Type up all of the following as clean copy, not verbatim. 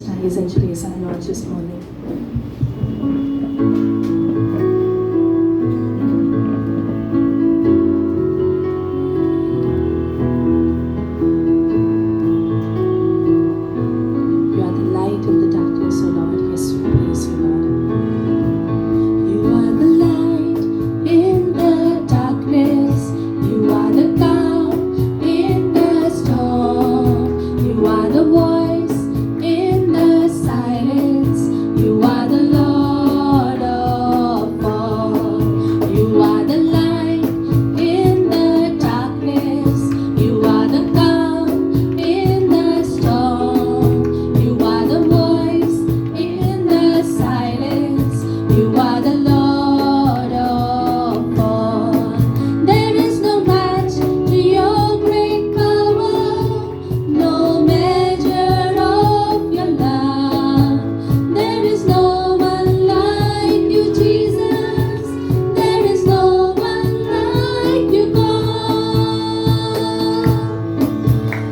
Studies and today's our Lord this morning. You are the light in the darkness, O Lord. Yes, we praise you, Lord. You are the light in the darkness. You are the calm in the storm. You are the voice in the silence. You are the Lord of all. You are the light in the darkness. You are the calm in the storm. You are the voice in the silence. You are the Lord of all. There is no match to your great power, no measure of your love. There is no one like you, Jesus. There is no one like you, God.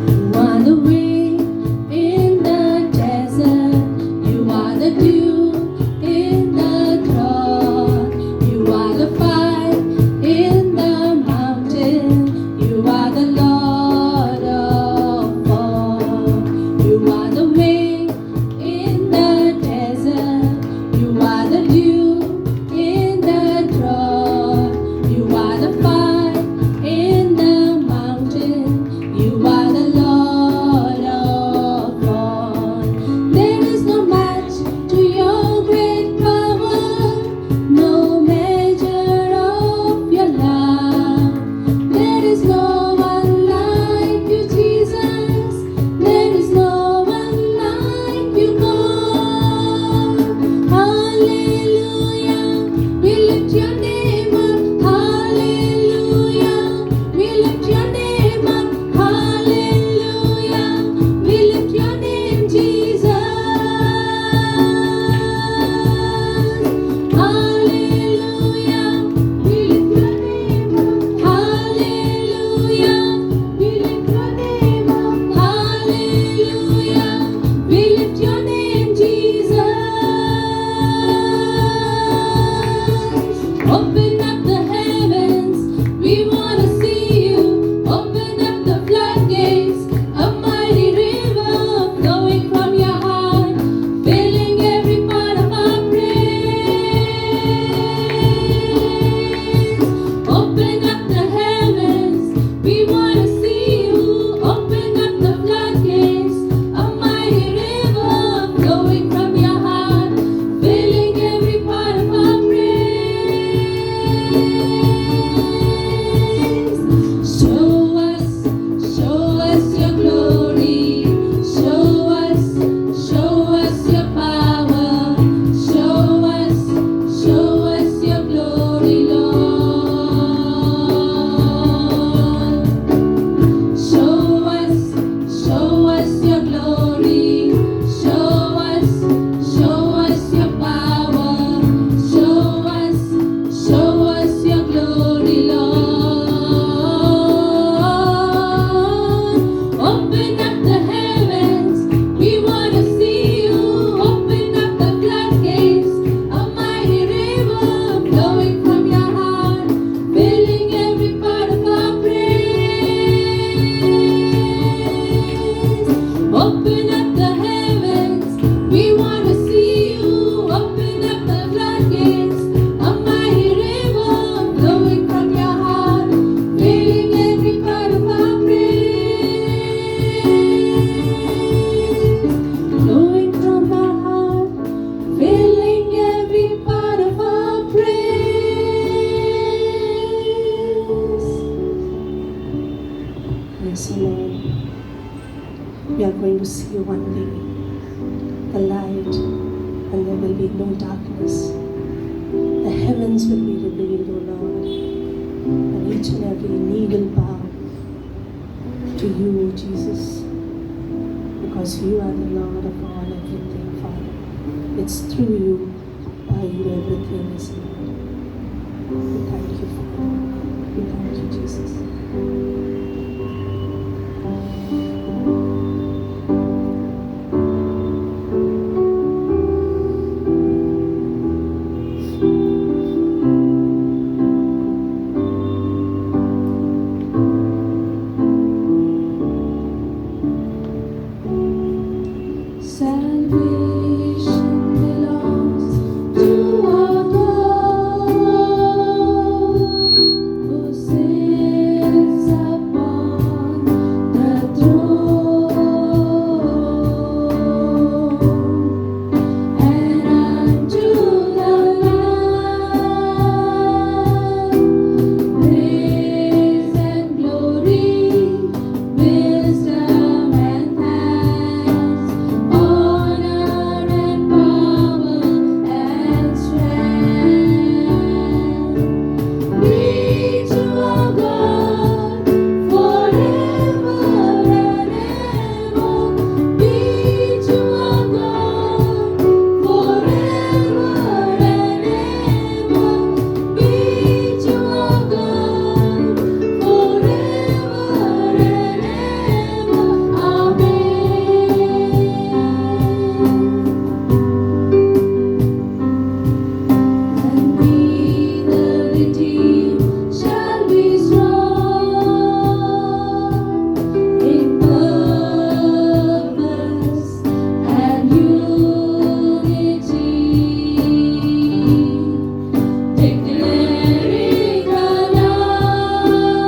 You are the wind in the desert. You are the dew in the drought. You are the fire in the mountain. You are the Lord of all. You are the wind in the desert. You are the dew in the drought. You are the fire in the mountain. You are the Lord of all. There is no match to your great power, no measure of your love. There is no one like you, Jesus. There is no one like you, God. Hallelujah, we lift your name up. Hallelujah, we lift your name up. Hallelujah, we lift your name, Jesus. Hallelujah, we lift your name up. Hallelujah, we lift your name up. Hallelujah, we lift your name, Jesus. Open up the heavens, we want to see you. Open up the floodgates, a mighty river flowing from your heart, filling every part of our praise. Open up the heavens, we want to see you. Open up the floodgates, a mighty river flowing from your heart, filling every part of our praise. Show us your glory. Show us your power. Show us your glory, Lord. Show us your glory. Show us your power. Show us your glory, Lord. Open up the heavens, we want to see you. Open up the floodgates, a mighty river flowing from your heart, filling every part of our praise. Open up the heavens, we want to see you. Open up the floodgates, a mighty river flowing from your heart, filling every part of our praise. Flowing from our heart, filling every part of our praise. Yes, Lord. We are going to see you one day, the light, and there will be no darkness. The heavens will be revealed, O Lord, and each and every knee will bow to you, Jesus, because you are the Lord of all everything, Father. It's through you, by you, everything is Lord. We thank you, Father. We thank you, Jesus. Salvation belongs to our God who sits upon the throne, and unto the Lamb praise and glory, wisdom and thanks, honor and power and strength be to our God forever and ever. Be to our God forever and ever. Be to our God forever and ever. Amen. And we, the redeemed, shall be strong in purpose and unity, declaring the love,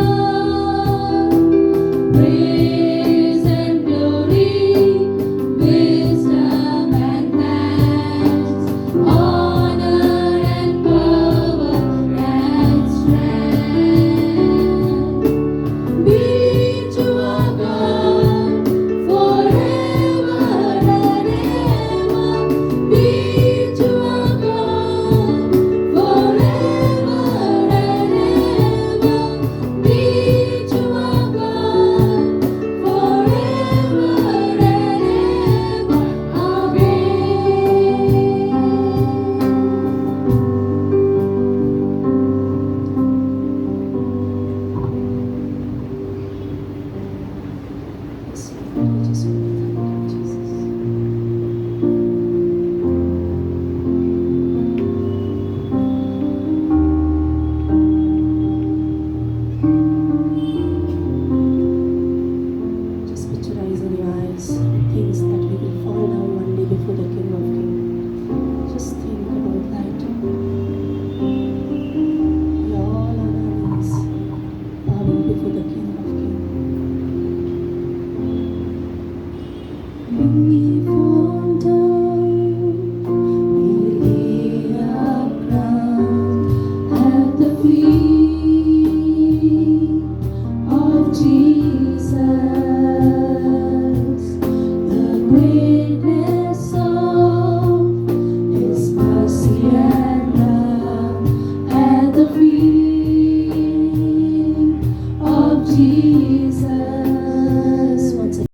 praise and glory, wisdom and thanks, honor and power and strength be to our God forever and ever. Be to our God forever and ever. Be to our God forever and ever. Yes, Lord, we just want to thank you, Jesus. Just put your eyes on your eyes, things that we will fall down one day before the King of Kings. Just think about that. We are all on our knees, bowing before the King of Kings. We fall down, we lay our crown at the feet of Jesus. The greatness of His mercy and love at the feet of Jesus. Once again.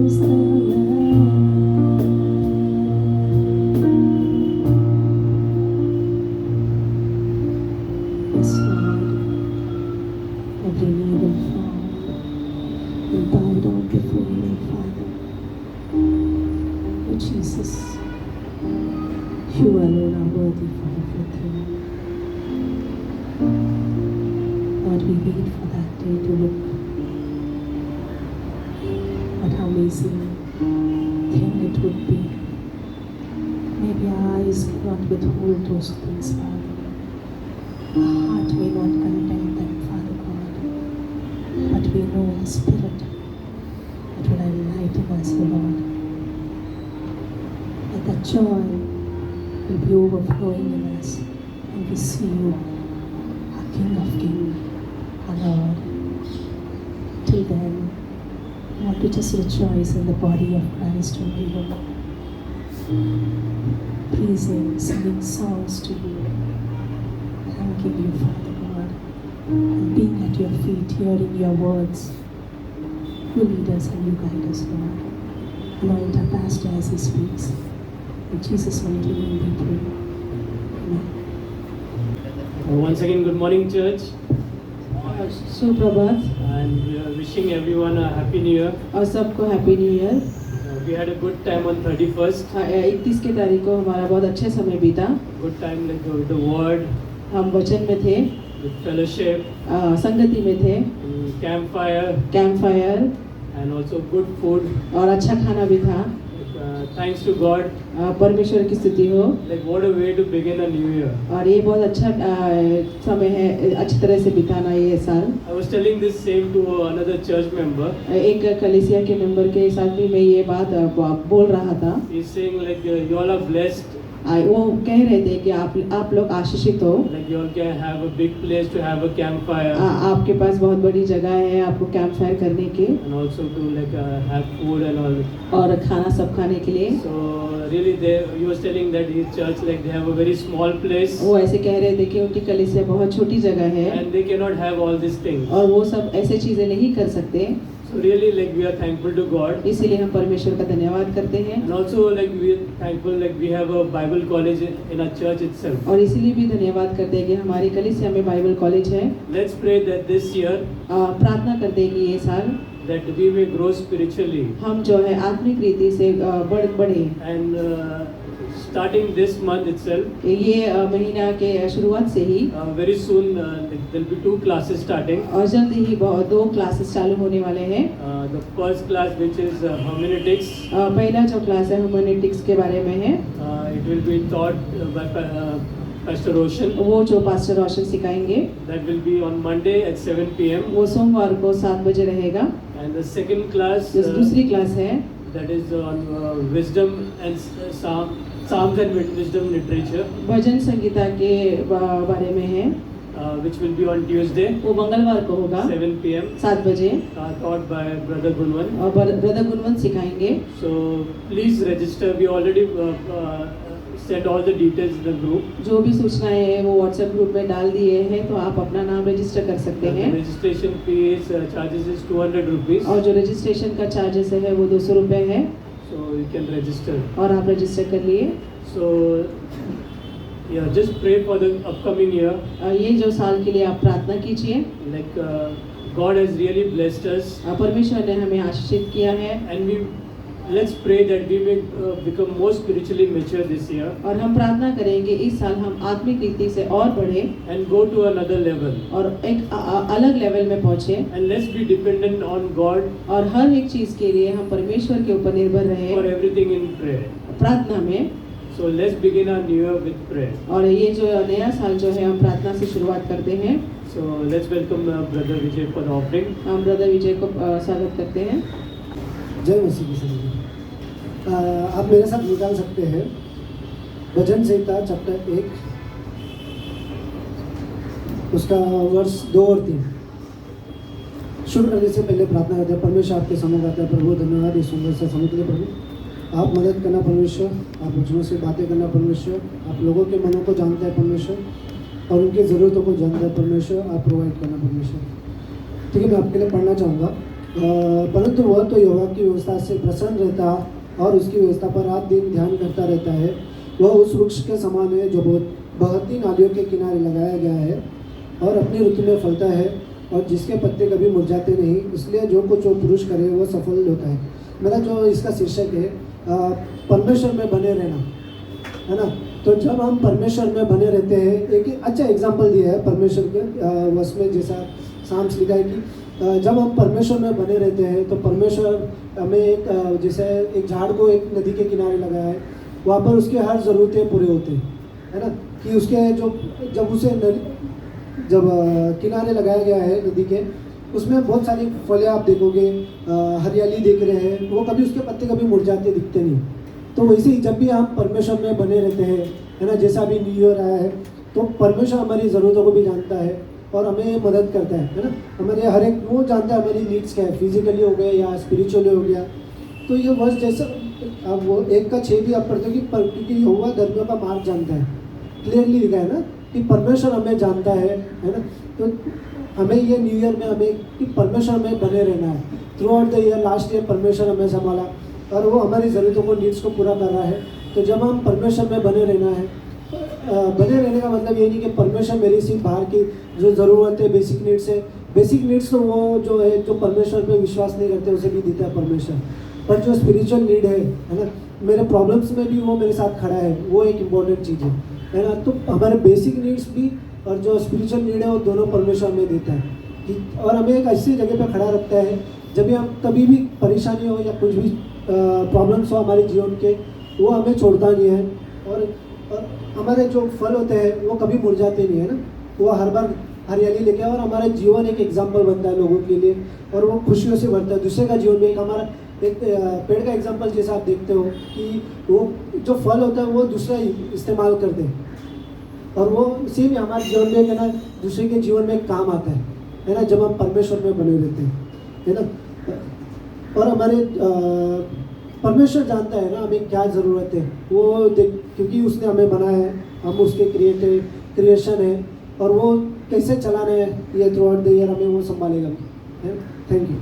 Is the Lamb. Yes, Lord, every knee will fall and bow down before you, Father. Oh, Jesus, you alone are worthy for everything. Lord, we wait for that day to look. What how amazing thing it would be. Maybe our eyes cannot withhold those things, Father. Our heart may not contain them, Father God. But we know the Spirit that will enlighten us, O Lord. That the joy will be overflowing in us, and we see you, our King of Kings, our Lord. Till then, I want to just rejoice in the body of Christ only, Lord. Praising, singing songs to you, thanking you, Father God, and being at your feet, hearing your words. You lead us and you guide us, Lord. Anoint our pastor as he speaks. In Jesus' mighty name we pray. Amen. Once again, good morning, church, सुप्रभात and we are wishing everyone a happy new year. और सबको happy new year. We had a good time on 31st. 31 की तारीख को हमारा बहुत अच्छे समय बीता। Good time like with the word, हम वचन में थे, with fellowship, संगति में थे, campfire, camp fire and also good food. और अच्छा खाना भी था। Thanks to God. परमेश्वर की स्तुति हो। Like what a way to begin a new year. और ये बहुत अच्छा समय है, अच्छी तरह से बिताना ये साल। I was telling this same to another church member. एक कलीसिया के मेंबर के साथ भी मैं ये बात बोल रहा था। He's saying like you all are blessed. वो कह रहे थे कि आप लोग आशीषित हो। Like you all can have a big place to have a campfire. आपके पास बहुत बड़ी जगह है आपको कैंप फायर करने की। And also to like have food and all. और खाना सब खाने के लिए। So really, he was telling that his church like they have a very small place. वो ऐसे कह रहे थे कि उनकी कलीसिया बहुत छोटी जगह है। And they cannot have all these things. और वो सब ऐसे चीजें नहीं कर सकते। So really, like we are thankful to God. इसीलिए हम परमेश्वर का धन्यवाद करते हैं। And also like we are thankful like we have a Bible college in our church itself. और इसीलिए भी धन्यवाद करते हैं कि हमारी कलीसिया में बाइबल कॉलेज है। Let's pray that this year प्रार्थना करते हैं कि ये साल that we may grow spiritually. हम जो है आत्मिक रीति से बढ़े। And starting this month itself, ये महीना के शुरुआत से ही very soon there'll be 2 classes starting. और जल्दी ही 2 क्लासेस चालू होने वाले हैं। The first class which is hermeneutics. पहला जो क्लास है ह्यूमैनिटिक्स के बारे में है। It will be taught by Pastor Roshan. वो जो पास्टर रोशन सिखाएंगे। That will be on Monday at 7 p.m. वो सोमवार को 7 बजे रहेगा। And the second class, दूसरी क्लास है that is on wisdom and Psalms and wisdom literature. भजन संगीता के बारे में है। Which will be on Tuesday. वो मंगलवार को होगा 7 p.m. 7 बजे। Taught by Brother Gunwan. और ब्रदर गुणवंत सिखाएंगे। So please register. We already sent all the details in the group. जो भी सूचनाएं हैं वो व्हाट्सएप ग्रुप में डाल दिए हैं तो आप अपना नाम रजिस्टर कर सकते हैं। Registration fees charges is 200 rupees. और जो रजिस्ट्रेशन का चार्जेस है वो 200 रुपए है। So you can register. और आप रजिस्टर कर लिए। So yeah, just pray for the upcoming year. ये जो साल के लिए आप प्रार्थना कीजिए। Like God has really blessed us. परमेश्वर ने हमें आशीषित किया है। And let's pray that we may become more spiritually mature this year. और हम प्रार्थना करेंगे इस साल हम आत्मिक रीति से और बढ़े। And go to another level. और एक अलग लेवल में पहुँचे। And let's be dependent on God. और हर एक चीज के लिए हम परमेश्वर के ऊपर निर्भर रहे। For everything in prayer. प्रार्थना में। So let's begin our new year with prayer. और ये जो नया साल जो है हम प्रार्थना से शुरुआत करते हैं। So let's welcome Brother Vijay for the offering. हम ब्रदर विजय को स्वागत करते हैं। जय मसीह की सभी। आप मेरे साथ निकाल सकते हैं भजन संहिता चैप्टर 1 उसका वर्ष 2 और 3। शुरू करने से पहले प्रार्थना करते हैं। परमेश्वर आपके समूह करते हैं। प्रभु धन्यवाद इस सुंदर से समूह के लिए। प्रभु आप मदद करना परमेश्वर, आप वचनों से बातें करना परमेश्वर, आप लोगों के मनों को जानते हैं परमेश्वर और उनकी ज़रूरतों को जानते हैं परमेश्वर। आप प्रोवाइड करना परमेश्वर। ठीक है, मैं आपके लिए पढ़ना चाहूँगा। परंतु वह तो यहोवा की व्यवस्था से प्रसन्न रहता और उसकी व्यवस्था पर रात दिन ध्यान करता रहता है। वह उस वृक्ष के समान है जो बहती नालियों के किनारे लगाया गया है और अपनी ऋतु में फलता है और जिसके पत्ते कभी मुरझाते नहीं। इसलिए जो कुछ वो पुरुष करे वह सफल होता है। मेरा जो इसका शीर्षक है परमेश्वर में बने रहना, है ना। तो जब हम परमेश्वर में बने रहते हैं, एक अच्छा एग्जाम्पल दिया है परमेश्वर के वर्ष में, जैसा साम्स लिखा है कि जब हम परमेश्वर में बने रहते हैं तो परमेश्वर हमें जैसे एक झाड़ को एक नदी के किनारे लगाया है, वहाँ पर उसके हर ज़रूरतें पूरे होते हैं, है ना, कि उसके जो जब उसे जब किनारे लगाया गया है नदी के, उसमें बहुत सारी फलें आप देखोगे, हरियाली देख रहे हैं, वो कभी उसके पत्ते कभी मुरझाते दिखते नहीं। तो वैसे ही जब भी हम परमेश्वर में बने रहते हैं, है ना, जैसा अभी न्यू ईयर आया है, तो परमेश्वर हमारी ज़रूरतों को भी जानता है और हमें मदद करता है ना, हमारे हर एक वो जानता है हमारी नीड्स क्या है, फिजिकली हो गया या स्पिरिचुअली हो गया। तो ये वर्ष जैसा अब वो 1:6 भी आप पढ़ते हो कि क्योंकि यहोवा धर्मियों का मार्ग जानता है, क्लियरली लिखा है ना कि परमेश्वर हमें जानता है ना। तो हमें ये न्यू ईयर में हमें कि परमेश्वर में बने रहना है। Through out the year, last year परमेश्वर हमें संभाला और वो हमारी ज़रूरतों को, नीड्स को पूरा कर रहा है। तो जब हम परमेश्वर में बने रहना है, बने रहने का मतलब ये नहीं कि परमेश्वर मेरी सिर्फ बाहर की जो ज़रूरत है, बेसिक नीड्स है, बेसिक नीड्स तो वो जो है जो परमेश्वर पे विश्वास नहीं करते उसे भी देता है परमेश्वर। पर जो स्पिरिचुअल नीड है ना, मेरे प्रॉब्लम्स में भी वो मेरे साथ खड़ा है, वो एक इम्पॉर्टेंट चीज़ है ना। तो हमारे बेसिक नीड्स भी और जो स्पिरिचुअल नीड है वो दोनों परमेश्वर में देता है और हमें एक ऐसी जगह पे खड़ा रखता है जब भी हम कभी भी परेशानी हो या कुछ भी प्रॉब्लम्स हो हमारे जीवन के, वो हमें छोड़ता नहीं है और हमारे जो फल होते हैं वो कभी मुरझाते नहीं है ना, वो हर बार हरियाली लेके और हमारा जीवन एक एग्जाम्पल बनता है लोगों के लिए और वो खुशियों से भरता है दूसरे का जीवन में। एक हमारा एक पेड़ का एग्जाम्पल जैसा आप देखते हो कि वो जो फल होता है वो दूसरा इस्तेमाल करते हैं और वो सेम हमारे जीवन में है ना, दूसरे के जीवन में काम आता है ना, जब हम परमेश्वर में बने रहते हैं, है ना। और हमारे परमेश्वर जानता है ना हमें क्या ज़रूरत है, वो देख क्योंकि उसने हमें बनाया है, हम उसके क्रिएशन है और वो कैसे चलाना है ये थ्रू आउट द ईयर हमें वो संभालेगा। Thank you.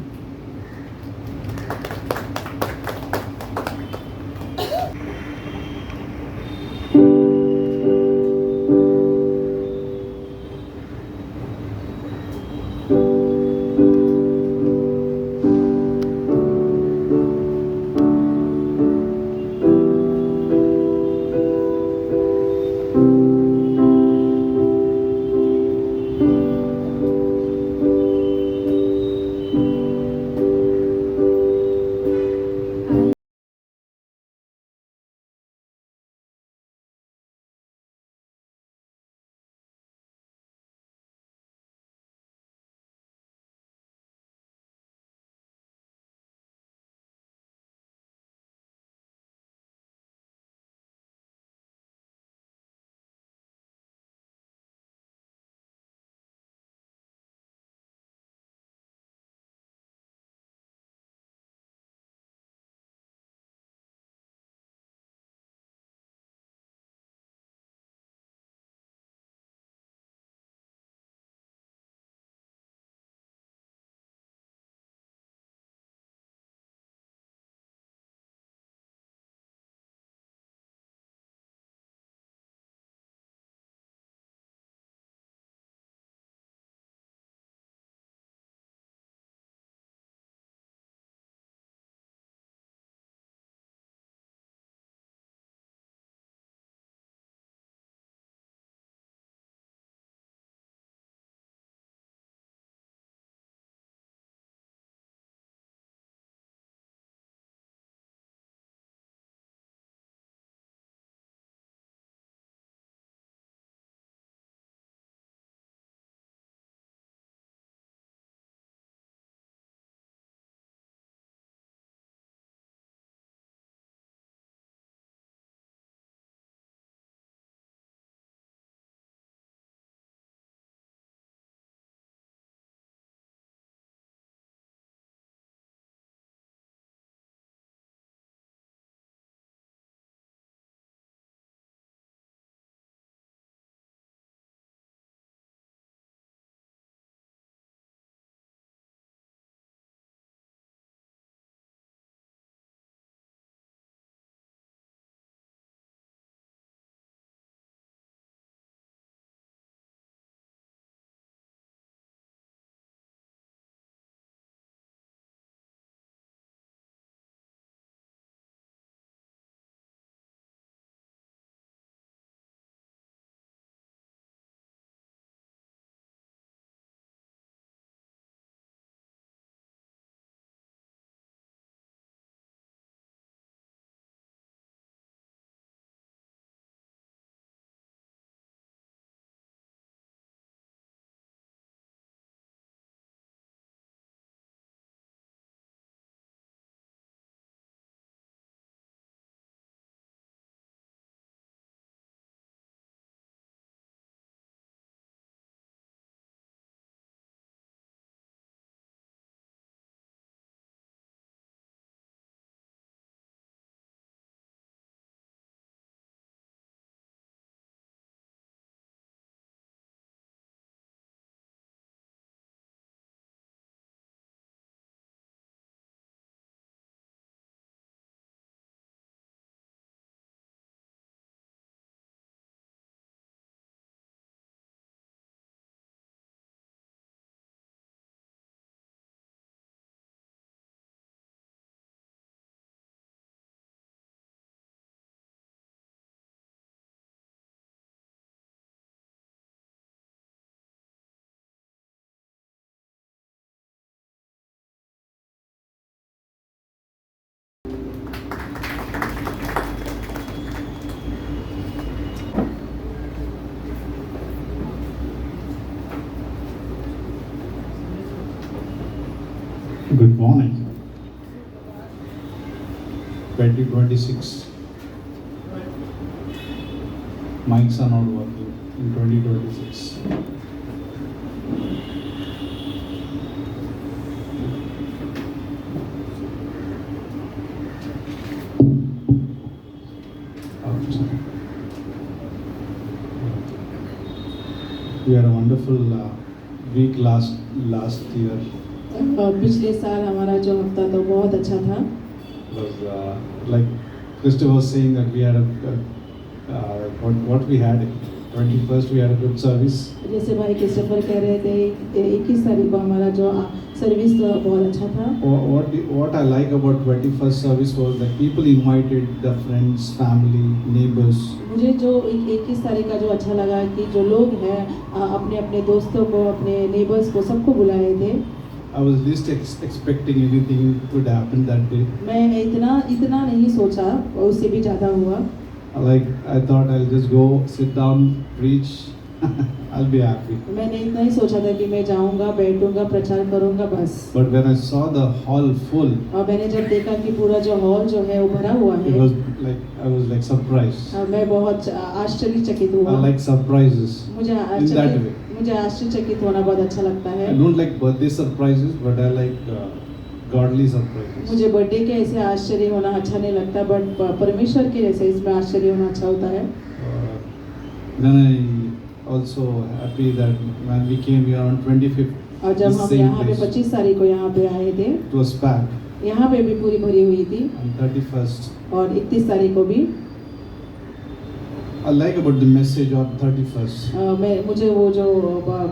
Good morning. 2026. Mics are not working in 2026. We had a wonderful week last year. पिछले साल हमारा जो हफ्ता था बहुत अच्छा था. Was like Christopher was saying that we had what we had 21st we had a good service. जैसे भाई क्रिस्टोफर कह रहे थे 21 तारीख को हमारा जो सर्विस था बहुत अच्छा था. What I like about 21st service was that people invited their friends, family, neighbors. मुझे जो 21 तारीख का जो अच्छा लगा कि जो लोग हैं अपने अपने दोस्तों को, अपने नेबर्स को, सबको बुलाए थे. I was least expecting anything would happen that day. मैं इतना नहीं सोचा, उससे भी ज़्यादा हुआ. Like I thought I'll just go sit down, preach, I'll be happy. मैंने इतना ही सोचा था कि मैं जाऊंगा, बैठूंगा, प्रचार करूंगा बस. But when I saw the hall full, और मैंने जब देखा कि पूरा जो हॉल जो है वो भरा हुआ it है, was like I was like surprised. मैं बहुत आश्चर्यचकित हुआ. I like surprises. मुझे आश्चर्यचकित होना बहुत अच्छा लगता है. I don't like birthday surprises, but I like godly surprises. मुझे बर्थडे के ऐसे आश्चर्य होना अच्छा नहीं लगता, बट परमेश्वर के जैसे इसमें आश्चर्य होना अच्छा होता है. Then I also happy that when we came here on 25th, और जब हम यहाँ पे 25 तारीख को यहाँ पे आए थे, it was packed. यहाँ पे भी पूरी भरी हुई थी. On 31st. और 31 तारीख को भी. I like about the message on 31st. मुझे वो जो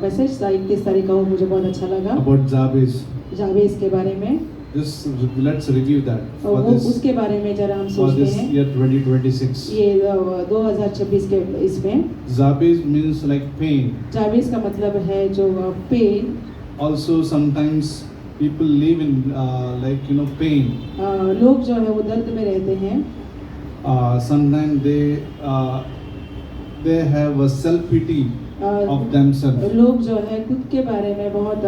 मैसेज था 31 तारीख का वो मुझे बहुत अच्छा लगा. About जाबेज के बारे में. Just let's review that. और वो उसके बारे में जरा हम सोचते हैं. Year 2026. ये 2026 के इसमें. Jabez means like pain. जाबेज का मतलब है जो pen. Also sometimes people live in like pain. लोग जो है वो दर्द में रहते हैं. Sometimes they have a self pity of themselves. लोग जो है खुद के बारे में बहुत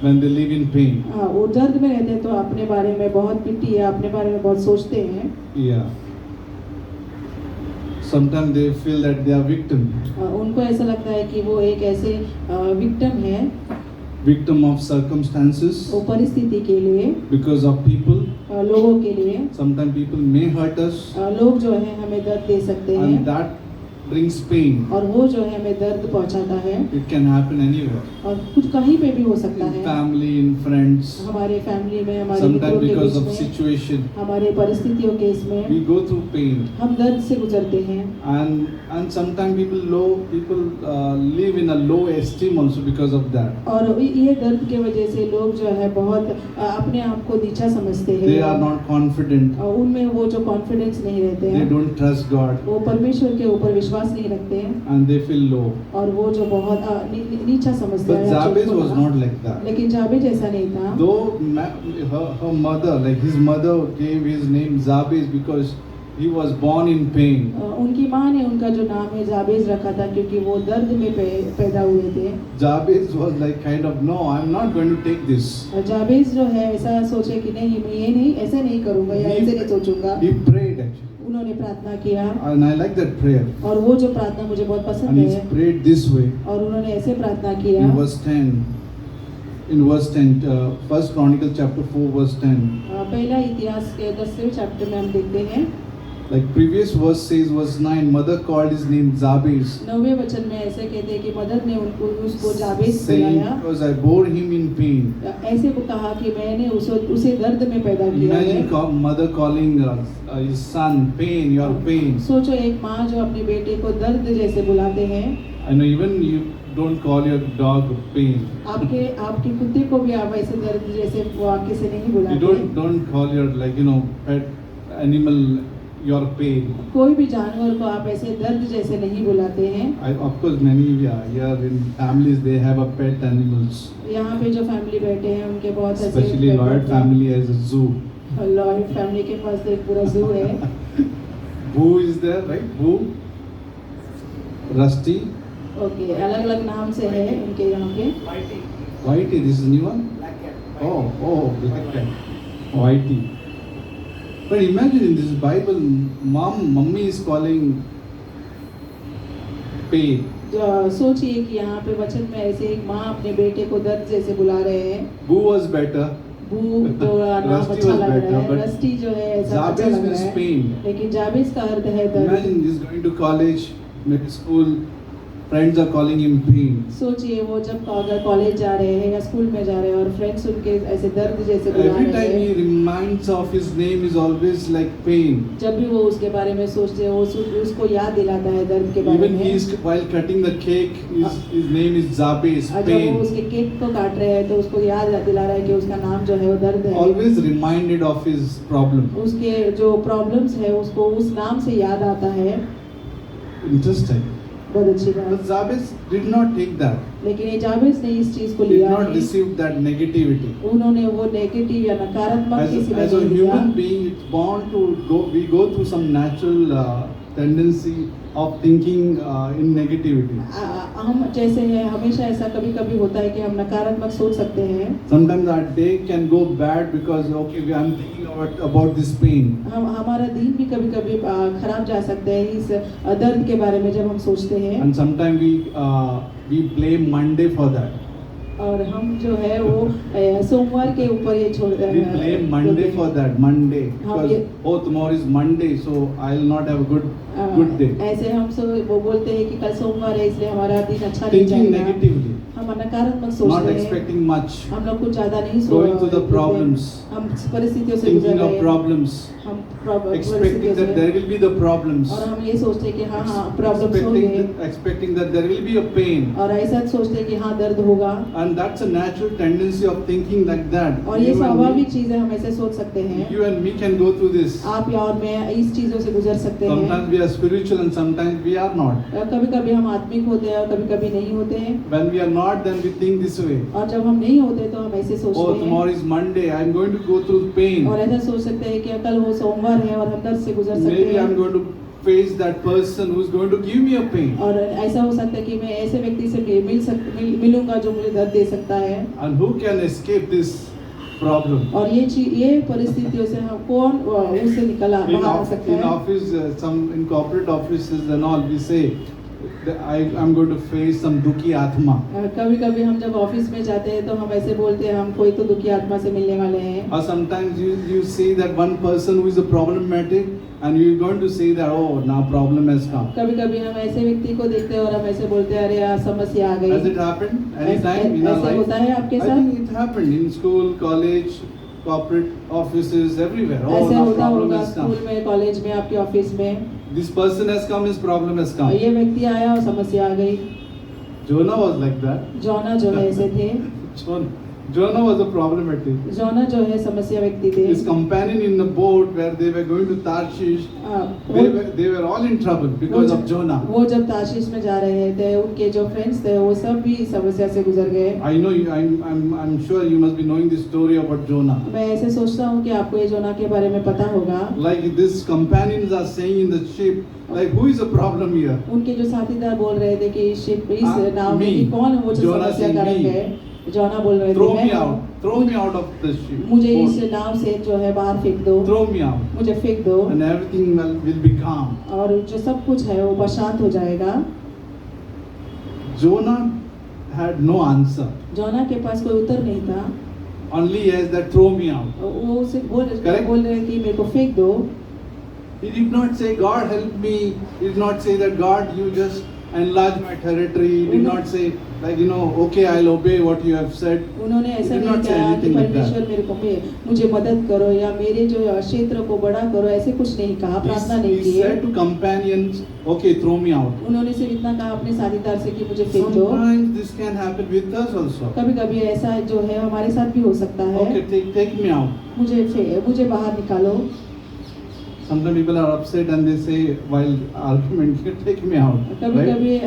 when they live in pain. वो दर्द में रहते हैं तो अपने बारे में बहुत पिटी है, अपने बारे में बहुत सोचते हैं. Yeah. Sometimes they feel that they are victim. उनको ऐसा लगता है कि वो एक ऐसे विक्टिम है. Victim of circumstances. वो परिस्थिति के लिए. Because of people. लोगों के लिए. Sometimes people may hurt us. लोग जो है हमें दर्द दे सकते हैं. And that brings pain. और वो जो है हमें दर्द पहुंचाता है. It can happen anywhere. और कुछ कहीं पे भी हो सकता है. In family, in friends. हमारे फैमिली में, हमारे Sometimes मित्रों के because of बीच में, situation. हमारे परिस्थितियों के इसमें. We go through pain. हम दर्द से गुजरते हैं. And sometimes people live in a low esteem also because of that. और ये दर्द के वजह से लोग जो है बहुत अपने आप को नीचा समझते हैं. They are not confident. उनमें वो जो कॉन्फिडेंस नहीं रहते हैं. They don't trust God. वो परमेश्वर के ऊपर विश्वास नहीं रखते हैं. And they feel low. और वो जो बहुत नीचा समझते हैं. But Jabez was not like that. लेकिन जाबेज ऐसा नहीं था. Though her mother, like his mother, gave his name Jabez because he was born in pain. उनकी माँ ने उनका जो नाम है जाबेज रखा था क्योंकि वो दर्द में पैदा हुए थे. Jabez was like kind of no, I'm not going to take this. जाबेज जो है ऐसा सोचे कि नहीं मैं ये नहीं ऐसे नहीं करूँगा या ऐसे नहीं सोचूंगा. He prayed actually. उन्होंने प्रार्थना किया. And I like that prayer. और वो जो प्रार्थना मुझे बहुत पसंद है. And he prayed this way. और उन्होंने ऐसे प्रार्थना किया. In verse 10. In verse 10, First Chronicles chapter 4 verse 10. पहला इतिहास के 10वें चैप्टर में हम देखते हैं. Like previous verse says, verse 9, mother called his name Jabez. 9वें वचन में ऐसे कहते हैं कि मदर ने उसको जाबेज saying, बुलाया. because I bore him in pain. ऐसे कहा कि मैंने उसे दर्द में पैदा किया है. Imagine mother calling his son, pain, your pain. सोचो एक माँ जो अपने बेटे को दर्द जैसे बुलाते हैं. I know even you don't call your dog pain. आपके कुत्ते को भी आप ऐसे दर्द जैसे वाक्य से नहीं बुलाते. You don't call your pet animal your pain. कोई भी जानवर को आप ऐसे दर्द जैसे नहीं बुलाते हैं. Of course many here in families they have a pet animals. यहाँ पे जो फैमिली बैठे हैं उनके बहुत ऐसे. Especially Lloyd family has a zoo. Lloyd family के पास एक पूरा जू है. Boo is there, right? Boo. Rusty. Okay अलग अलग नाम से है उनके यहाँ पे. Whitey, this is new one. black and whitey. But imagine in this Bible, mummy is calling pain. सोचिए कि यहाँ पे वचन में ऐसे एक माँ अपने बेटे को दर्द जैसे बुला रहे हैं। Boo was better. बू तो नाम Rusty अच्छा was लग रहा better, है, but रस्टी जो है ऐसा अच्छा Jabez लग means रहा है, pain. लेकिन जाबेज का अर्थ है दर्द। Imagine he's going to college, maybe school, friends are calling him pain. सोचिए वो जब अगर कॉलेज जा रहे हैं या स्कूल में जा रहे हैं और फ्रेंड्स उनके ऐसे दर्द जैसे बुला Every रहे time he हैं, reminds of his name is always like pain. जब भी वो उसके बारे में सोचते हैं वो उसको याद दिलाता है दर्द के बारे Even में। he is while cutting the cake, his name is Jabez, और जब वो pain. उसके केक को काट रहे हैं तो उसको याद दिला रहा है कि उसका नाम जो है वो दर्द है। Always reminded of his problem. उसके जो प्रॉब्लम्स है उसको उस नाम से याद आता है। Interesting. बहुत अच्छी बात। But Jabez did not take that. लेकिन ये जाबेज ने इस चीज को Did लिया not नहीं। receive that negativity. उन्होंने वो नेगेटिव या नकारात्मक किसी As ने a नहीं लिया। human being, it's born to go. We go through some natural tendency of thinking in negativity. हम जैसे हैं हमेशा ऐसा कभी कभी होता है कि हम नकारात्मक सोच सकते हैं। Sometimes our day can go bad because I'm thinking about this pain. हमारा दिन भी कभी कभी खराब जा सकता है इस दर्द के बारे में जब हम सोचते हैं। And sometimes we blame Monday for that. और हम जो है वो सोमवार के ऊपर ये छोड़ We blame Monday for that. Monday हाँ, because tomorrow is Monday, so I'll not have a good day. ऐसे हम वो बोलते हैं कि कल सोमवार है इसलिए हमारा दिन अच्छा नहीं Thinking जाएगा। negatively, हम नकारात्मक not सोचते हैं। expecting much, हम लोग कुछ ज्यादा नहीं going through the problems, हम परिस्थितियों से गुजर thinking रहे of हैं। problems, हम expecting that there will be the problems, और हम ये सोचते हैं कि हाँ प्रॉब्लम्स होंगे expecting that there will be a pain, और ऐसा सोचते हैं कि हाँ दर्द होगा। and that's a natural tendency of thinking like that. और ये स्वाभाविक चीज है, हम ऐसे सोच सकते हैं। You and me can go through this. आप या और मैं इस चीजों से गुजर सकते हैं। Sometimes we are spiritual and sometimes we are not. कभी कभी हम आत्मिक होते हैं और कभी कभी नहीं होते हैं। When we are not, then we think this way. और जब हम नहीं होते तो हम ऐसे Oh, सोचते हैं tomorrow is Monday. I'm going to go through pain. और ऐसा सोच सकते हैं कि कल वो सोमवार है और हम दर्द से गुजर सकते Maybe I'm हैं। going to face that person who's going to give me a pain. और ऐसा हो सकता है कि मैं ऐसे व्यक्ति से मिलूंगा जो मुझे दर्द दे सकता है। And who can escape this problem? और ये परिस्थितियों से हम कौन उससे निकला बाहर आ सकता In है। office, in corporate offices and all, we say that I'm going to face some dukhi atma. कभी कभी हम जब ऑफिस में जाते हैं तो हम ऐसे बोलते हैं हम कोई तो दुखी आत्मा से मिलने वाले हैं। Or sometimes you see that one person who is a problematic and you're going to say that, oh, now problem has come. कभी कभी हम ऐसे व्यक्ति को देखते हैं और हम ऐसे बोलते हैं अरे यार समस्या आ Has it गई। happened anytime in our ऐसे life? होता है आपके I साथ? think it happened in school, college, corporate offices, everywhere. Oh, ऐसे now होता problem होगा has come. स्कूल में, कॉलेज में, आपके ऑफिस में। This person has come, his problem has come. ये व्यक्ति आया और समस्या आ गई। Jonah was like that. जोना जो है ऐसे थे। Jonah was a problematic. जोना जो है समस्या व्यक्ति थे। His companion in the boat where they were going to Tarshish, they were all in trouble because of Jonah. वो जब ताशीश में जा रहे थे उनके जो फ्रेंड्स थे वो सब भी समस्या से गुजर गए। I know you, I'm sure you must be knowing the story about Jonah. मैं ऐसे सोचता हूँ कि आपको ये जोना के बारे में पता होगा। Like these companions are saying in the ship, like who is the problem here? उनके जो साथीदार बोल रहे थे कि इस नाव में me. कि कौन वो जो Jonah समस्या saying कारक me. है। जोना बोल रहे थे Throw मैं me हूँ। out. Throw me out of the ship. मुझे इस boat. नाव से जो है बाहर फेंक दो। Throw me out. मुझे फेंक दो And everything will be calm. और जो सब कुछ है वो शांत हो जाएगा। Jonah had no answer. जोना के पास कोई उत्तर नहीं था। Only as that throw me out. वो उसे बोल Correct? रहे कि मेरे को फेंक दो। He did not say, God help me. He did not say that, God, you just enlarge my territory. He did not say, like, okay, I'll obey what you have said. उन्होंने He ऐसा did नहीं not say कहा कि anything like परमेश्वर that. मेरे को मुझे मदद करो या मेरे जो क्षेत्र को बड़ा करो, ऐसे कुछ नहीं कहा, प्रार्थना नहीं He की है। said to companions, okay, throw me out. उन्होंने सिर्फ इतना कहा अपने साथीदार से कि मुझे फेंक दो। Sometimes this can happen with us also. कभी कभी ऐसा जो है हमारे साथ भी हो सकता है। Okay, take me out. मुझे बाहर निकालो। Sometimes people are upset and they say while argument, take me out. कभी Right? कभी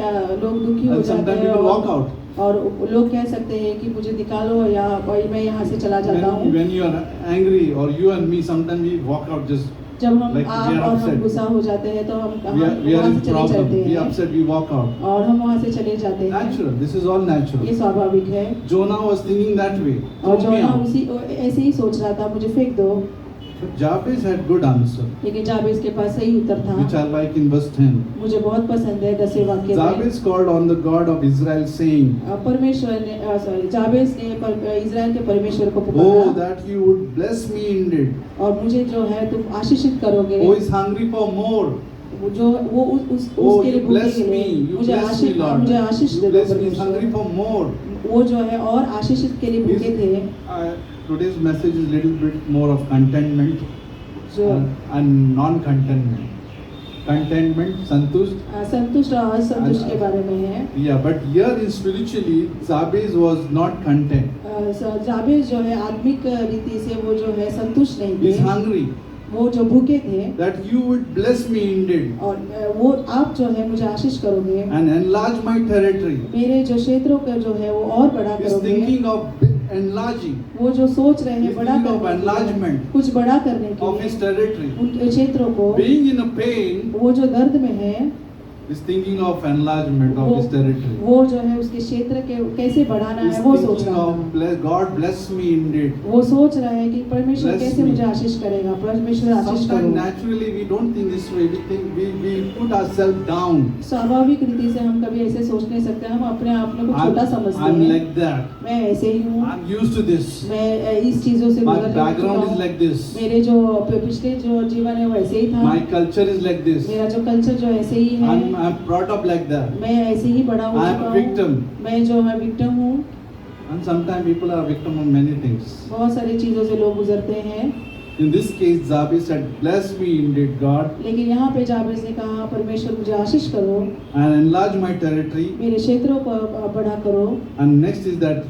लोग दुखी हो And जाते sometimes हैं people walk out. और लोग कह सकते हैं कि मुझे निकालो या मैं यहाँ से चला जाता हूँ। When you are angry or you and me, sometimes we walk out just जब हम Like we आप are और हम upset. गुस्सा हो जाते हैं तो हम We are वहाँ in से चले problem. जाते We are हैं upset. We walk out. और हम वहाँ से चले जाते हैं। Natural. This is all natural. ये स्वाभाविक है। Jonah was thinking that way. और Throw me जोना out. उसी ऐसे ही सोच रहा था, मुझे फेंक दो। But Jabez had good answer, लेकिन जाबेज के पास सही उत्तर which था। I like in verse 10. मुझे बहुत पसंद है 10वें वाक्य में। Jabez called on the God of Israel, saying, परमेश्वर ने जाबेज ने इजराइल के परमेश्वर को "Oh, पुकारा that you would bless me indeed, और मुझे जो है तुम आशीषित करोगे। who is hungry for more. जो वो Oh, उसके लिए you भूखे bless के me, लिए you मुझे bless me, आशीष Lord. मुझे आशीष You दे दो bless me, he's hungry परमेश्वर। for more." वो जो है और आशीषित के लिए भूखे थे। Today's message is little bit more of contentment जो and non-contentment. Contentment, santusht. संतुष्ट और असंतुष्ट के बारे में है। Yeah, but here in spiritually, Jabez was not content. जाबेज जो है आत्मिक रीति से वो जो है संतुष्ट नहीं He's थे, hungry. वो जो भूखे थे That you would bless me indeed और वो आप जो है मुझे आशीष करोगे, and enlarge my territory. मेरे जो क्षेत्रों का जो है वो और बड़ा He's करोगे। thinking of enlarging वो जो सोच रहे हैं He's बड़ा thinking of करने के लिए, enlargement कुछ बड़ा करने of के his लिए territory. उनके क्षेत्रों को, Being in a pain, वो जो दर्द में है is thinking of enlargement of his territory. वो जो है उसके क्षेत्र के कैसे बढ़ाना He's है वो सोच thinking रहा of था। God bless me indeed. वो सोच रहा है कि परमेश्वर Bless कैसे me. मुझे आशीष करेगा, परमेश्वर आशीष Sometimes करो। naturally we don't think this way. We think we put ourselves down. स्वाभाविक रीति से हम कभी ऐसे सोच नहीं सकते, हम अपने आप को छोटा समझते I'm हैं। like that. मैं ऐसे ही हूँ, I'm used to this. मैं इस चीजों से My गुजर चुका background is हूँ। like this. मेरे जो पिछले जो जीवन है वो ऐसे ही था। My culture is like this. मेरा जो कल्चर जो ऐसे ही है, I'm brought up like that. मैं ऐसे ही बड़ा हो I'm चुका a victim. हूँ। मैं जो है विक्टिम हूँ। And sometimes people are victim of many things. बहुत सारी चीजों से लोग गुजरते हैं। In this case, Jabez said, "Bless me indeed, God, लेकिन यहाँ पे जाबेज ने कहा, परमेश्वर मुझे आशीष करो, and enlarge my territory." मेरे क्षेत्रों को बड़ा करो And next is that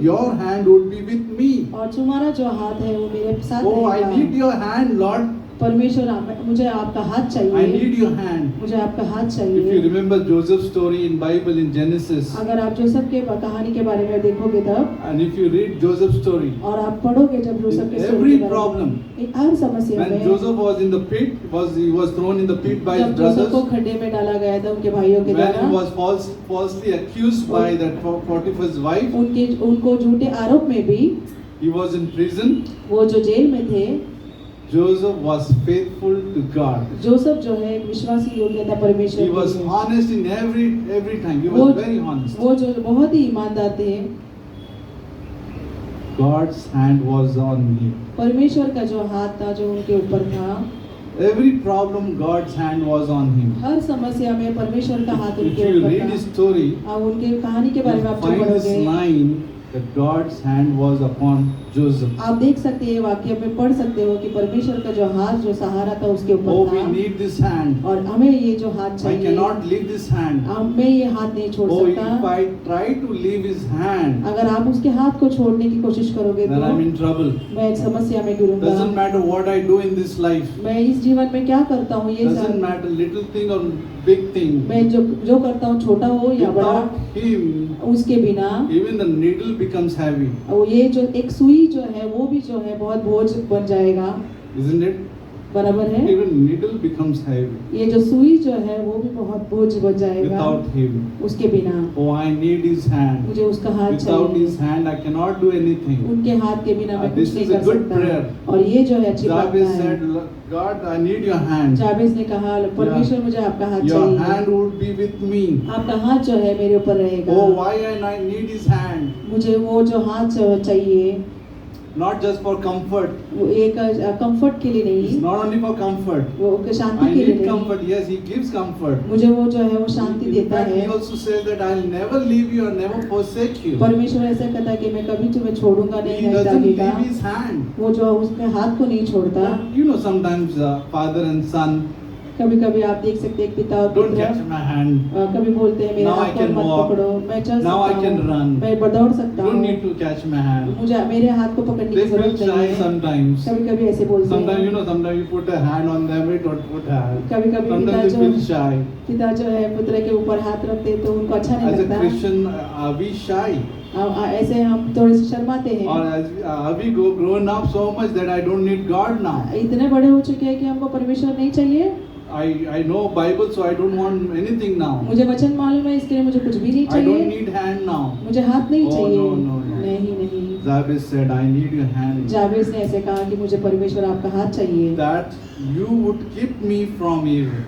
your hand would be with me. और तुम्हारा जो हाथ है वो मेरे साथ Oh, I need रहेगा। your hand, Lord. परमेश्वर मुझे आपका हाथ I चाहिए, need your hand. मुझे आपका हाथ If you चाहिए। remember Joseph's story in Bible in Genesis, अगर आप जोसेफ के कहानी के बारे में देखोगे तब, and if you read Joseph's story, और आप पढ़ोगे जब जोसेफ के in story every के बारे में, problem, हर समस्या when में, Joseph was in the pit, he was thrown in the pit by his जब जोसेफ को brothers, खड्डे में डाला गया था उनके भाइयों के when he द्वारा, was falsely accused by that Potiphar's wife, उनको झूठे आरोप में भी, he was in prison. वो जो जेल में थे, Joseph was faithful to God. Joseph जो है एक विश्वासी योग्य था परमेश्वर He के was लिए। honest in every time. He वो was very honest. वो जो बहुत ही ईमानदार थे। God's hand was on him. परमेश्वर का जो हाथ था जो उनके ऊपर था, Every problem, God's hand was on him. हर समस्या में परमेश्वर का हाथ If उनके you ऊपर read his था। story, अब उनके कहानी के बारे में you आप जब find this पढ़ोगे, line that God's hand was upon Joseph. आप देख सकते हैं वाक्य में पढ़ सकते हो कि परमेश्वर का जो हाथ जो सहारा था उसके Oh, ऊपर we था need this hand. और हमें ये जो हाथ I चाहिए, cannot leave this hand. मैं ये हाथ नहीं छोड़ Oh, if सकता। I try to leave his hand, अगर आप उसके हाथ को छोड़ने की कोशिश करोगे then I'm तो in trouble. मैं एक समस्या में गिरूंगा। Doesn't matter what I do in this life. मैं इस जीवन में क्या करता हूँ, ये Doesn't सब matter little thing or big thing. मैं जो करता हूँ, छोटा हो या बड़ा, Without him, उसके बिना even the needle becomes heavy. वो ये जो एक सुई जो है वो भी जो है बहुत बोझ बन जाएगा। Isn't it? बराबर है, Even needle becomes heavy ये जो सुई जो है वो भी बहुत बोझ बन जाएगा without him. उसके बिना। Oh, I need his hand. मुझे उसका हाथ Without चाहिए, his hand, I cannot do anything. उनके हाथ के बिना मैं This कुछ नहीं is a कर good सकता। prayer. और ये जो है अच्छी Jabez प्रार्थना said, है। "Look, God, I need your hand. जाबेज ने कहा, परमेश्वर मुझे आपका हाथ Your चाहिए, hand would be with me. आपका हाथ जो है मेरे ऊपर रहेगा। Oh, why I need his hand? मुझे वो जो हाथ चाहिए, Not just for comfort. वो एक कंफर्ट के लिए It's नहीं, not only for comfort. वो शांति I के लिए need नहीं। comfort. Yes, he gives comfort. मुझे वो जो है वो शांति In देता fact, है। he also says that I'll never leave you or never forsake you. परमेश्वर ऐसा कहता है कि मैं कभी तुम्हें छोड़ूंगा नहीं, He नहीं doesn't त्यागेगा। leave his hand. वो जो उसके हाथ को नहीं छोड़ता। You know, sometimes father and son कभी कभी आप देख सकते हैं एक पिता और don't पुत्र catch my hand. कभी बोलते हैं मेरे Now I हाथ को can मत walk. पकड़ो, मैं चल Now I सकता can हूँ, run. मैं दौड़ सकता You don't हूँ, need to catch my hand. मुझे मेरे हाथ को पकड़ने They की feel जरूरत shy नहीं है। sometimes. कभी कभी ऐसे बोलते Sometimes, you हैं। know, sometimes you put a hand on them, we don't put hand. कभी कभी Sometimes they feel shy. पिता जो है पुत्र के ऊपर हाथ रखते हैं तो उनको अच्छा नहीं As a लगता। Christian, are we shy? ऐसे हम थोड़े से शर्माते Or हैं। have we grown up so much that I don't need God now? इतने बड़े हो चुके हैं कि हमको परमेश्वर नहीं चाहिए। I know Bible, so I don't want anything now. मुझे वचन मालूम है, इसके लिए मुझे कुछ भी नहीं I don't चाहिए। need hand now. मुझे हाथ नहीं Oh, चाहिए। no, no, no. नहीं नहीं। Jabez said, I need your hand. जावेस ने ऐसे कहा कि मुझे परमेश्वर आपका हाथ चाहिए। That you would keep me from evil.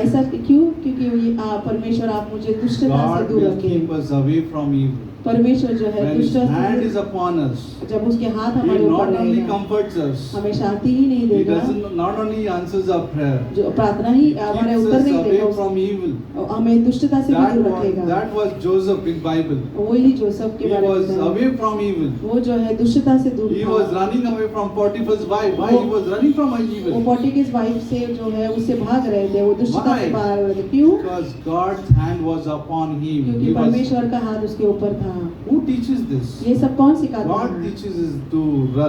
ऐसा क्यों? क्योंकि परमेश्वर आप मुझे दुष्टता से God दूर will रखें। keep us away from evil. परमेश्वर जो है When His दुष्टता hand is से upon us, जब उसके हाथ He हमारे ऊपर not only रहेगा, comforts us, हमें शांति ही नहीं He देगा, doesn't not only answers our prayer, जो प्रार्थना ही He हमारे keeps उत्तर us नहीं away देगा, from evil. हमें दुष्टता से भी दूर रखेगा। That was Joseph in Bible. वही जोसेफ के He बारे was में away from evil. वो जो है दुष्टता से दूर He था। was running away from Potiphar's wife. Why? He was running from वो evil. पोटिफेस वाइफ से जो है उससे भाग रहे थे, वो दुष्टता Why? से भाग रहे थे। क्यों? Because God's hand was upon him. क्योंकि He was, परमेश्वर का हाथ उसके ऊपर था। who teaches this? ये सब कौन सिखाता God है? teaches us to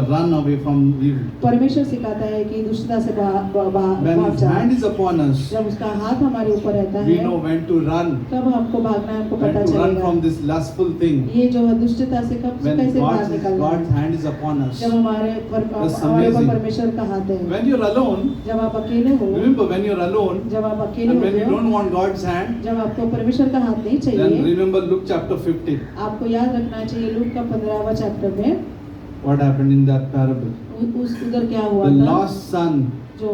run away from evil. परमेश्वर सिखाता है कि दुष्टता से When भाग His जाओ। hand is upon us, जब उसका हाथ हमारे ऊपर रहता we है, know when to run, कब हमको भागना है, हमको when पता to run चलेगा। from this lustful thing. ये जो है दुष्टता से कब When कैसे बाहर God's निकलना है? hand is upon us. जब हमारे That's ऊपर amazing. परमेश्वर का हाथ है। When you're alone, जब आप अकेले हो, remember when you're alone, जब आप अकेले and when होते you हो, don't want God's hand, जब आपको परमेश्वर का हाथ नहीं then चाहिए, remember Luke chapter 15. आपको याद रखना चाहिए लूक का 15वां चैप्टर में What happened in that parable? उस उधर क्या हुआ The था? lost son, जो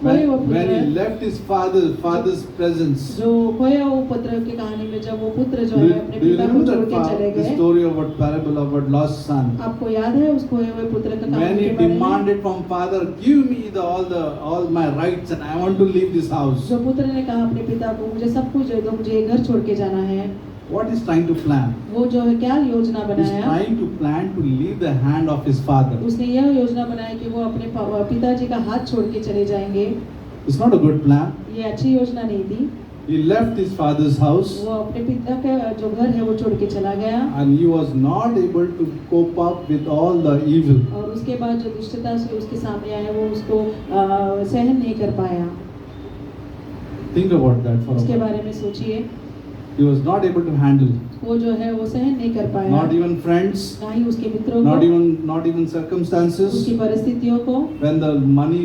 खोए हुए when he पुत्र, left his father's presence. जो खोए हुए पुत्र की कहानी में जब वो पुत्र जो Do है you, अपने do you पिता को remember छोड़ that के चले the गए? story of what parable about lost son? आपको याद है उस खोए हुए पुत्र का When कहानी he के बारे में? demanded from father, give me all my rights and I want to leave this house. जो पुत्र ने कहा अपने पिता को, मुझे सब कुछ दे दो, मुझे ये घर छोड़ के जाना है। What is trying to plan? वो जो है क्या योजना He's बनाया? trying to plan to leave the hand of his father. उसने यह योजना बनाया कि वो अपने पिताजी का हाथ छोड़ के चले जाएंगे। It's not a good plan. ये अच्छी योजना नहीं थी। He left his father's house वो अपने पिता का जो घर है वो छोड़ के चला गया, and he was not able to cope up with all the evil. और उसके बाद जो दुष्टता से उसके सामने आया वो उसको सहन नहीं कर पाया। Think about that for a उसके moment. बारे में सोचिए, He was not able to handle. वो जो है वो सहन नहीं कर पाया, Not even friends, ना ही उसके मित्रों not को, even circumstances. उसकी परिस्थितियों को। When the money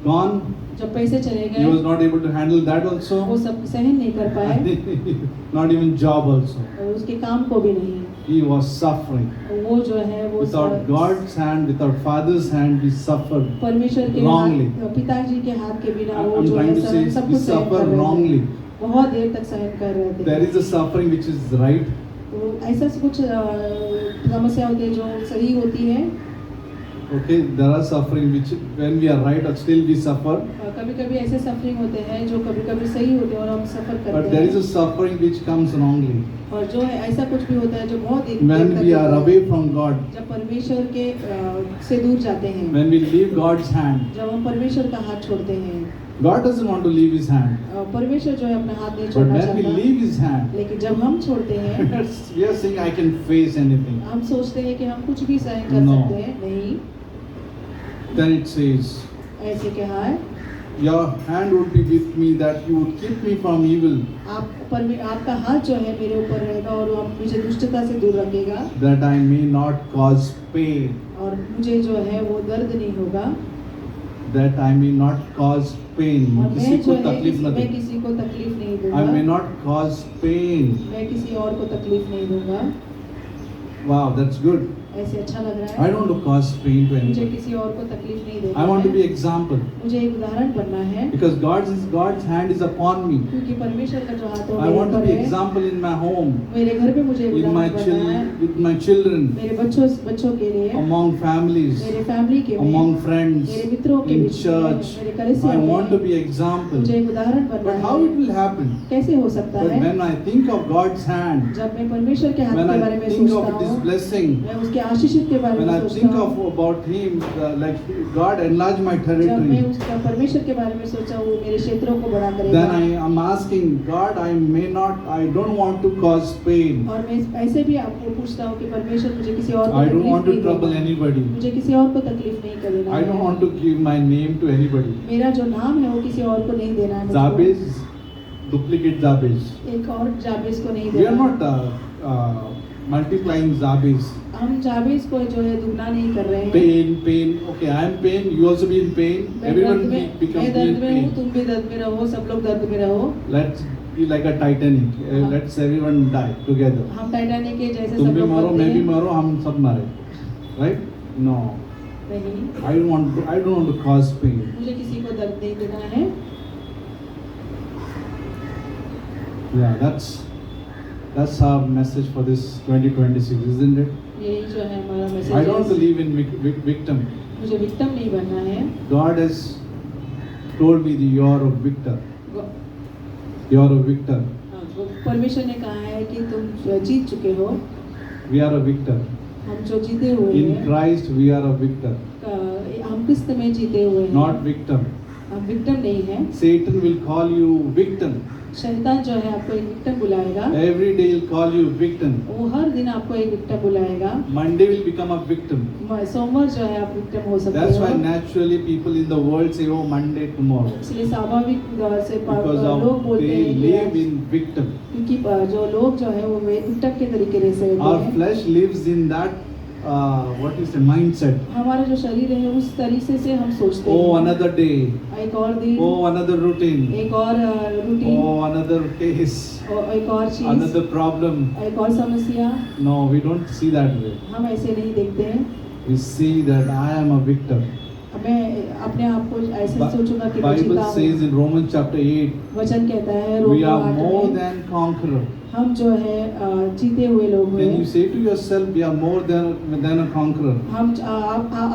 gone, जब पैसे चले he गए, was not able to handle that वो also. सब सहन नहीं कर पाए, Not even job also. और उसके काम को भी नहीं। He was suffering. वो जो है वो Without God's hand, without Father's hand, we suffered. परमेश्वर के wrongly. हाथ, पिताजी के हाथ के बिना वो I'm जो trying है to say सब we कुछ सहन suffer कर रहे wrongly. थे, बहुत देर तक सहन कर रहे थे। There is a suffering which is right. तो ऐसा कुछ समस्या होती है जो सही होती है। Okay, there are suffering which when we are right, still we suffer. कभी कभी ऐसे सफरिंग होते हैं जो कभी कभी सही होते हैं और हम सफर But करते there is हैं, a suffering which comes wrongly. और जो है ऐसा कुछ भी होता है जो बहुत देर When तक we are होता है। away from God, जब परमेश्वर के से दूर जाते हैं, when we leave God's hand, जब हम परमेश्वर का हाथ छोड़ते हैं, God doesn't want to leave His hand. परमेश्वर जो है अपना हाथ नहीं But छोड़ना when we चाहता, leave His hand, लेकिन जब हम छोड़ते हैं we are saying, I can face anything. हम सोचते हैं कि हम कुछ भी सहन कर No. सकते हैं। नहीं, Then it says, ऐसे क्या है? your hand would be with me that you would keep me from evil, आपका हाथ जो है मेरे ऊपर रहेगा और आप मुझे दुष्टता से दूर रखेगा, that I may not cause pain, और मुझे जो है वो दर्द नहीं होगा, that I may not cause pain. और किसी मैं को जो है तकलीफ न मैं दे. किसी को तकलीफ नहीं I may दूंगा, not cause pain. मैं किसी और को तकलीफ नहीं दूंगा। Wow, that's good. ऐसे अच्छा लग रहा I है। don't want to cause pain to मुझे anyone. किसी और को तकलीफ नहीं देना I want to है। be example मुझे एक उदाहरण बनना है, because God's hand is upon me. क्योंकि परमेश्वर का जो हाथ है वो I मेरे want to ऊपर be है। example in my home, मेरे घर पे मुझे एक in my उदाहरण बनना है, with my children, मेरे बच्चों के लिए, among families, मेरे फैमिली के में, among friends, मेरे मित्रों के in बीच में, church. मेरे कलीसिया I want to में be example. मुझे एक उदाहरण बनना But how है। it will happen? कैसे हो सकता But है? when I think of God's hand, जब मैं परमेश्वर के हाथ when के I बारे में think सोचता of His हूँ, blessing, मैं उसके आशीषित के बारे when में I सोचता think हूँ, of about Him, like God enlarge my जब मैं territory, उसका परमेश्वर के बारे में सोचा वो मेरे क्षेत्रों को बड़ा करेगा, then I am asking God, I don't want to cause pain. और मैं ऐसे भी आपको पूछता हूँ कि परमेश्वर मुझे किसी और को I don't तकलीफ want to नहीं trouble देना, anybody. मुझे किसी और को तकलीफ नहीं कर देना I don't है। want to give my name to anybody. मेरा जो नाम है वो किसी और को नहीं देना है मुझको। Jabez, duplicate Jabez. एक और जाबेस को नहीं We are देना। not multiplying Jabez. हम जाबेज को जो है दुगना नहीं कर रहे हैं। Pain. Okay, I am pain. You also be in pain. मैं Everyone दर्द में become मैं दर्द in में हूँ, pain. तुम भी दर्द में रहो, सब लोग दर्द में रहो। Let's be like a Titanic. हाँ। Let's everyone die together. हम टाइटैनिक के जैसे तुम सब भी लोग मरो, मरते मैं भी हैं। मरो, हम सब मरे. Right? No. नहीं, I don't want to cause pain. मुझे किसी को दर्द नहीं देना है। Yeah, that's our message for this 2026, isn't it? यही जो है हमारा मैसेज I don't है। believe in victim. मुझे विक्टिम नहीं बनना है। God has told me that you are a victor. Go- You are a victor. परमेश्वर ने कहा है कि तुम जीत चुके हो। We are a victor. हम जो जीते हुए In हैं, Christ we are a victor, हम क्रिस्त में जीते हुए हैं। not victim. हम विक्टिम नहीं है। Satan will call you victim. शैतान जो है आपको एक victim बुलाएगा। Every day he'll call you victim. वो हर दिन आपको एक victim बुलाएगा। Monday will become a victim. सोमवार जो है आप विक्टिम हो सकते That's हो। why naturally people in the world say, oh, Monday tomorrow. इसलिए स्वाभाविक तौर से Because लोग of बोलते they हैं live कि in victim. क्योंकि जो लोग जो है वो विक्टिम के तरीके से रहते Our हैं। flesh lives in that, what is the mindset? हमारा जो शरीर है उस तरीके से हम सोचते Oh, हैं। another day. एक और दिन, Oh, another routine. एक और रूटीन, Oh, another case. और एक और चीज, Another problem. एक और समस्या। No, we don't see that way. हम ऐसे नहीं देखते हैं। We see that I am a victor. मैं अपने आप को ऐसे सोचूंगा कि मैं Bible जीता says हूँ। in Romans chapter 8, वचन कहता है we रोमियो are 8 more में, than conqueror. हम जो है जीते हुए लोग Then you हैं। say to yourself, we are more than a conqueror. हम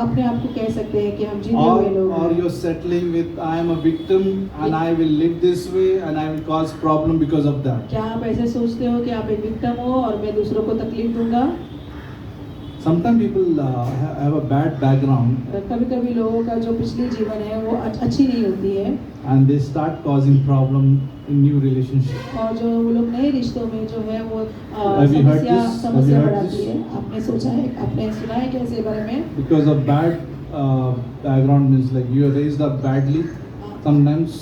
अपने आप को कह सकते हैं कि हम जीते हुए लोग Or हैं। you're settling with, I am a victim and I will live this way and I will cause problem because of that. क्या आप ऐसे सोचते हो कि आप एक विक्टिम हो और मैं दूसरों को तकलीफ दूंगा? Sometimes people have a bad background कभी-कभी लोगों का जो पिछली जीवन है वो अच्छी नहीं होती है and they start causing problem in new relationship. और जो वो लोग नए रिश्तों में जो है वो Have you heard this? समस्या Have you heard बढ़ाती this? है। आपने सोचा है, आपने सुना है क्या इसके बारे में? Because of bad background means like you are raised up badly. Sometimes